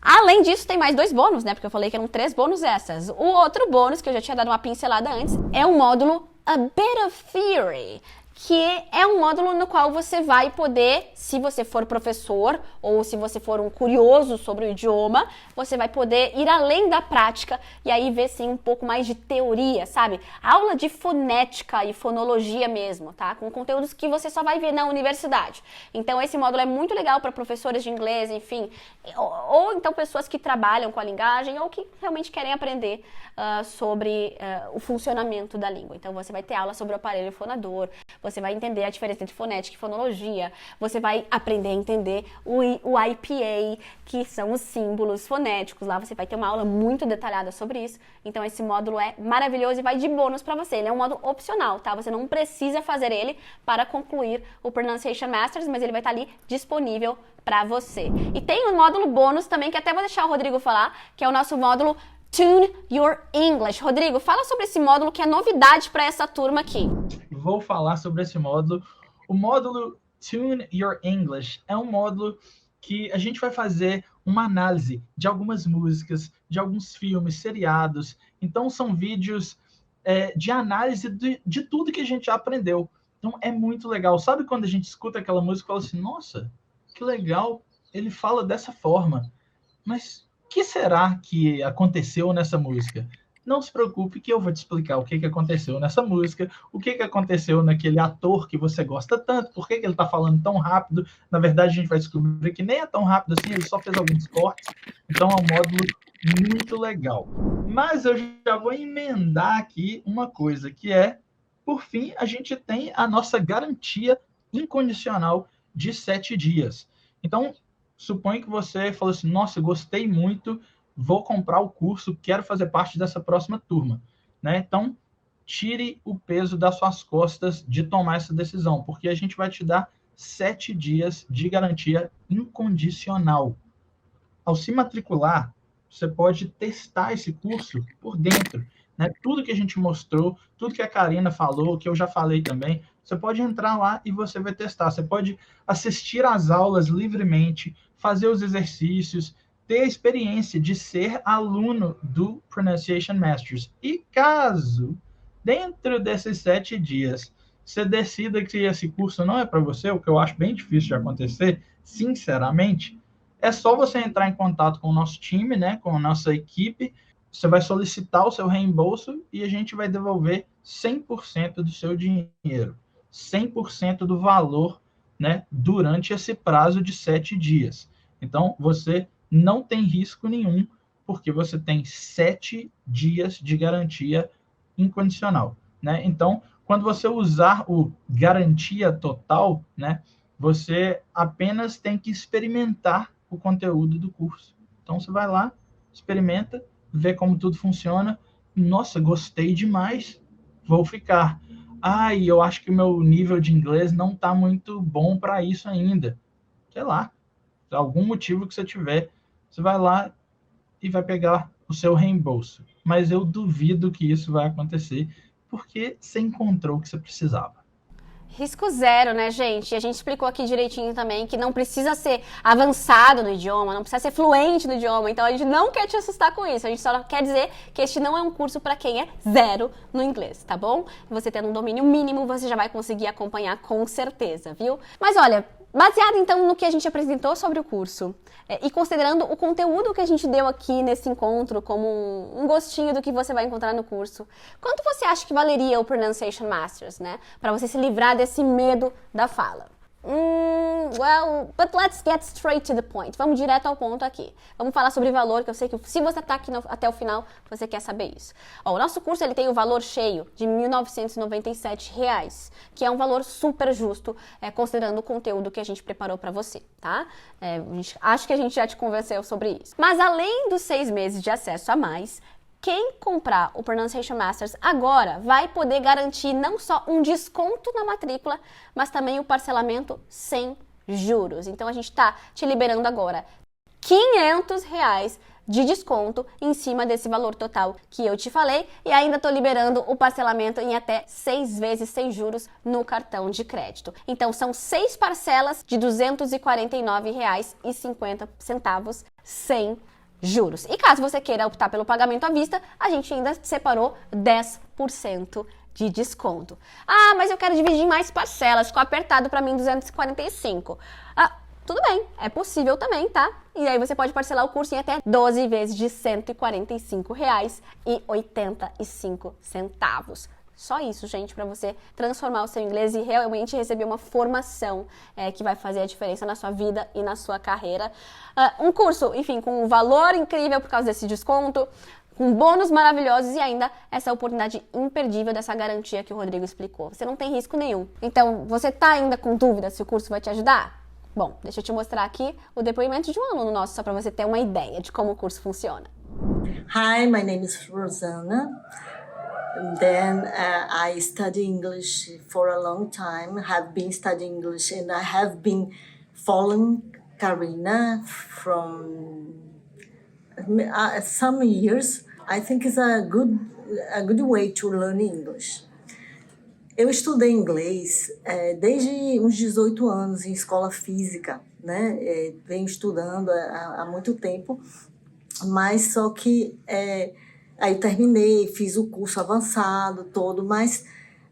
Além disso, tem mais 2 bônus, né? Porque eu falei que eram 3 bônus extras. O outro bônus, que eu já tinha dado uma pincelada antes, é o módulo A Bit of Theory, que é um módulo no qual você vai poder, se você for professor ou se você for um curioso sobre o idioma, você vai poder ir além da prática e aí ver sim um pouco mais de teoria, sabe? Aula de fonética e fonologia mesmo, tá? Com conteúdos que você só vai ver na universidade. Então esse módulo é muito legal para professores de inglês, enfim, ou então pessoas que trabalham com a linguagem ou que realmente querem aprender sobre o funcionamento da língua. Então você vai ter aula sobre o aparelho fonador, você vai entender a diferença entre fonética e fonologia, você vai aprender a entender o IPA, que são os símbolos fonéticos. Lá você vai ter uma aula muito detalhada sobre isso. Então esse módulo é maravilhoso e vai de bônus para você. Ele é um módulo opcional, tá? Você não precisa fazer ele para concluir o Pronunciation Masters, mas ele vai estar ali disponível para você. E tem um módulo bônus também, que até vou deixar o Rodrigo falar, que é o nosso módulo Tune Your English. Rodrigo, fala sobre esse módulo que é novidade para essa turma aqui. Vou falar sobre esse módulo. O módulo Tune Your English é um módulo que a gente vai fazer uma análise de algumas músicas, de alguns filmes, seriados. Então, são vídeos de análise de tudo que a gente já aprendeu. Então, é muito legal. Sabe quando a gente escuta aquela música e fala assim, nossa, que legal, ele fala dessa forma. Mas o que será que aconteceu nessa música? Não se preocupe que eu vou te explicar o que aconteceu nessa música, o que aconteceu naquele ator que você gosta tanto, por que ele está falando tão rápido. Na verdade, a gente vai descobrir que nem é tão rápido assim, ele só fez alguns cortes. Então, é um módulo muito legal. Mas eu já vou emendar aqui uma coisa, que é, por fim, a gente tem a nossa garantia incondicional de 7 dias. Então, suponho que você falou assim, nossa, gostei muito, vou comprar o curso, quero fazer parte dessa próxima turma, né? Então, tire o peso das suas costas de tomar essa decisão, porque a gente vai te dar 7 dias de garantia incondicional. Ao se matricular, você pode testar esse curso por dentro, né? Tudo que a gente mostrou, tudo que a Karina falou, que eu já falei também, você pode entrar lá e você vai testar. Você pode assistir às aulas livremente, fazer os exercícios, ter a experiência de ser aluno do Pronunciation Masters. E caso, dentro desses 7 dias, você decida que esse curso não é para você, o que eu acho bem difícil de acontecer, sinceramente, é só você entrar em contato com o nosso time, né, com a nossa equipe, você vai solicitar o seu reembolso e a gente vai devolver 100% do seu dinheiro, 100% do valor, né, durante esse prazo de 7 dias. Então, você não tem risco nenhum, porque você tem 7 dias de garantia incondicional, né? Então, quando você usar o garantia total, né, você apenas tem que experimentar o conteúdo do curso. Então, você vai lá, experimenta, vê como tudo funciona. Nossa, gostei demais, vou ficar. Eu acho que o meu nível de inglês não está muito bom para isso ainda. Sei lá, algum motivo que você tiver, você vai lá e vai pegar o seu reembolso. Mas eu duvido que isso vai acontecer, porque você encontrou o que você precisava. Risco zero, né, gente? E a gente explicou aqui direitinho também que não precisa ser avançado no idioma, não precisa ser fluente no idioma. Então a gente não quer te assustar com isso. A gente só quer dizer que este não é um curso para quem é zero no inglês, tá bom? Você tendo um domínio mínimo, você já vai conseguir acompanhar com certeza, viu? Mas olha, baseado então no que a gente apresentou sobre o curso e considerando o conteúdo que a gente deu aqui nesse encontro como um gostinho do que você vai encontrar no curso, quanto você acha que valeria o Pronunciation Masters, né? Para você se livrar desse medo da fala? Well, but let's get straight to the point. Vamos direto ao ponto aqui. Vamos falar sobre valor, que eu sei que se você está aqui até o final, você quer saber isso. Ó, o nosso curso ele tem o valor cheio de R$ 1.997, que é um valor super justo, considerando o conteúdo que a gente preparou para você, tá? Acho que a gente já te convenceu sobre isso. Mas além dos 6 meses de acesso a mais, quem comprar o Pronunciation Masters agora vai poder garantir não só um desconto na matrícula, mas também o parcelamento sem juros. Então a gente está te liberando agora R$500 de desconto em cima desse valor total que eu te falei e ainda estou liberando o parcelamento em até 6 vezes sem juros no cartão de crédito. Então são 6 parcelas de R$ 249,50 sem juros. E caso você queira optar pelo pagamento à vista, a gente ainda separou 10% de desconto. Ah, mas eu quero dividir em mais parcelas, ficou apertado para mim 245. Tudo bem, é possível também, tá? E aí você pode parcelar o curso em até 12 vezes de R$ 145,85. Só isso, gente, para você transformar o seu inglês e realmente receber uma formação que vai fazer a diferença na sua vida e na sua carreira. Um curso, enfim, com um valor incrível por causa desse desconto, com bônus maravilhosos e ainda essa oportunidade imperdível dessa garantia que o Rodrigo explicou. Você não tem risco nenhum. Então, você tá ainda com dúvida se o curso vai te ajudar? Bom, deixa eu te mostrar aqui o depoimento de um aluno nosso, só para você ter uma ideia de como o curso funciona. Hi, my name is Rosanna. And then I study English for a long time, have been studying English, and I have been following Karina from some years. I think it's a good way to learn English. Eu estudei inglês desde uns 18 anos em escola física, né? Venho estudando há muito tempo, mas só que aí eu terminei, fiz o curso avançado todo, mas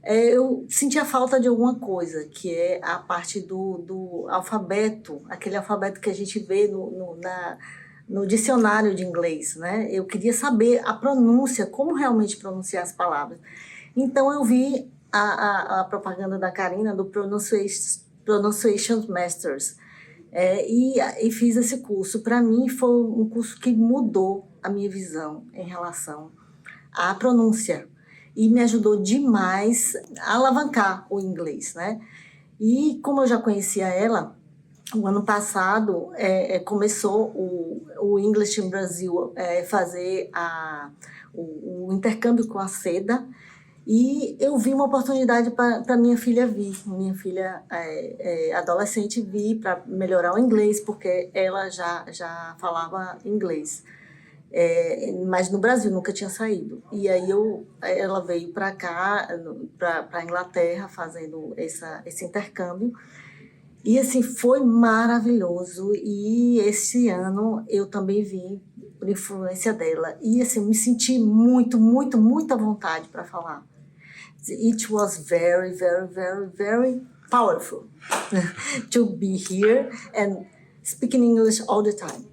eu sentia falta de alguma coisa, que é a parte do alfabeto, aquele alfabeto que a gente vê no dicionário de inglês, né? Eu queria saber a pronúncia, como realmente pronunciar as palavras. Então eu vi a propaganda da Karina do Pronunciation Masters e fiz esse curso. Para mim foi um curso que mudou a minha visão em relação à pronúncia e me ajudou demais a alavancar o inglês, né? E como eu já conhecia ela, o ano passado começou o English in Brasil fazer o intercâmbio com a SEDA, e eu vi uma oportunidade para minha filha vir. Minha filha adolescente vir para melhorar o inglês, porque ela já falava inglês. Mas no Brasil nunca tinha saído. E aí ela veio para cá, para a Inglaterra, fazendo esse intercâmbio. E assim, foi maravilhoso. E esse ano eu também vim por influência dela. E assim, me senti muita vontade para falar. It was very, very, very, very powerful to be here and speaking English all the time.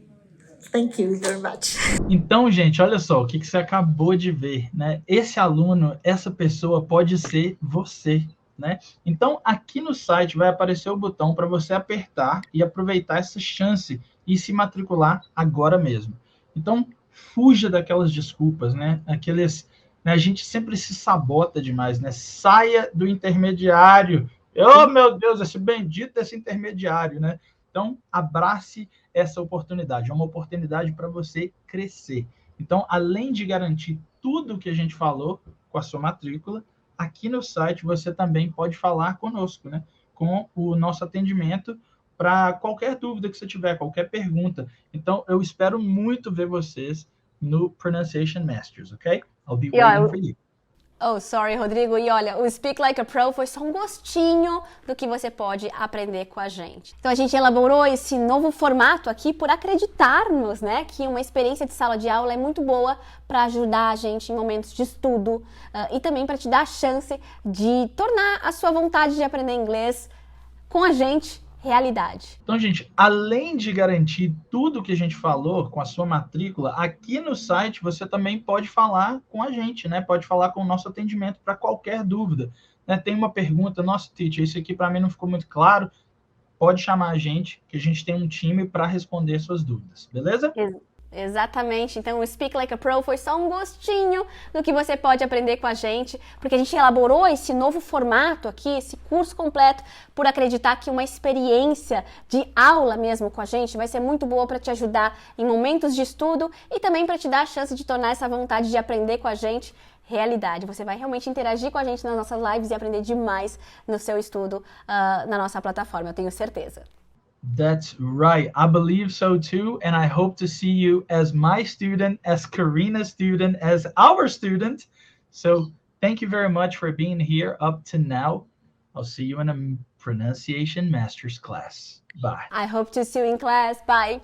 Thank you very much. Então, gente, olha só o que você acabou de ver, né? Esse aluno, essa pessoa pode ser você, né? Então, aqui no site vai aparecer o botão para você apertar e aproveitar essa chance e se matricular agora mesmo. Então, fuja daquelas desculpas, né? A gente sempre se sabota demais, né? Saia do intermediário. Oh, meu Deus, esse bendito desse intermediário, né? Então, abrace essa oportunidade. É uma oportunidade para você crescer. Então, além de garantir tudo o que a gente falou com a sua matrícula, aqui no site você também pode falar conosco, né? Com o nosso atendimento para qualquer dúvida que você tiver, qualquer pergunta. Então, eu espero muito ver vocês no Pronunciation Masters, ok? I'll be waiting for you. Oh, sorry, Rodrigo. E olha, o Speak Like a Pro foi só um gostinho do que você pode aprender com a gente. Então, a gente elaborou esse novo formato aqui por acreditarmos, né, que uma experiência de sala de aula é muito boa para ajudar a gente em momentos de estudo e também para te dar a chance de tornar a sua vontade de aprender inglês com a gente realidade. Então, gente, além de garantir tudo que a gente falou com a sua matrícula, aqui no site você também pode falar com a gente, né? Pode falar com o nosso atendimento para qualquer dúvida, né? Tem uma pergunta, nossa, teacher, isso aqui para mim não ficou muito claro. pode chamar a gente, que a gente tem um time para responder suas dúvidas, beleza? Exatamente. Então, o Speak Like a Pro foi só um gostinho do que você pode aprender com a gente, porque a gente elaborou esse novo formato aqui, esse curso completo, por acreditar que uma experiência de aula mesmo com a gente vai ser muito boa para te ajudar em momentos de estudo e também para te dar a chance de tornar essa vontade de aprender com a gente realidade. Você vai realmente interagir com a gente nas nossas lives e aprender demais no seu estudo na nossa plataforma, eu tenho certeza. That's right. I believe so too. And I hope to see you as my student, as Karina's student, as our student. So thank you very much for being here up to now. I'll see you in a pronunciation master's class. Bye. I hope to see you in class. Bye.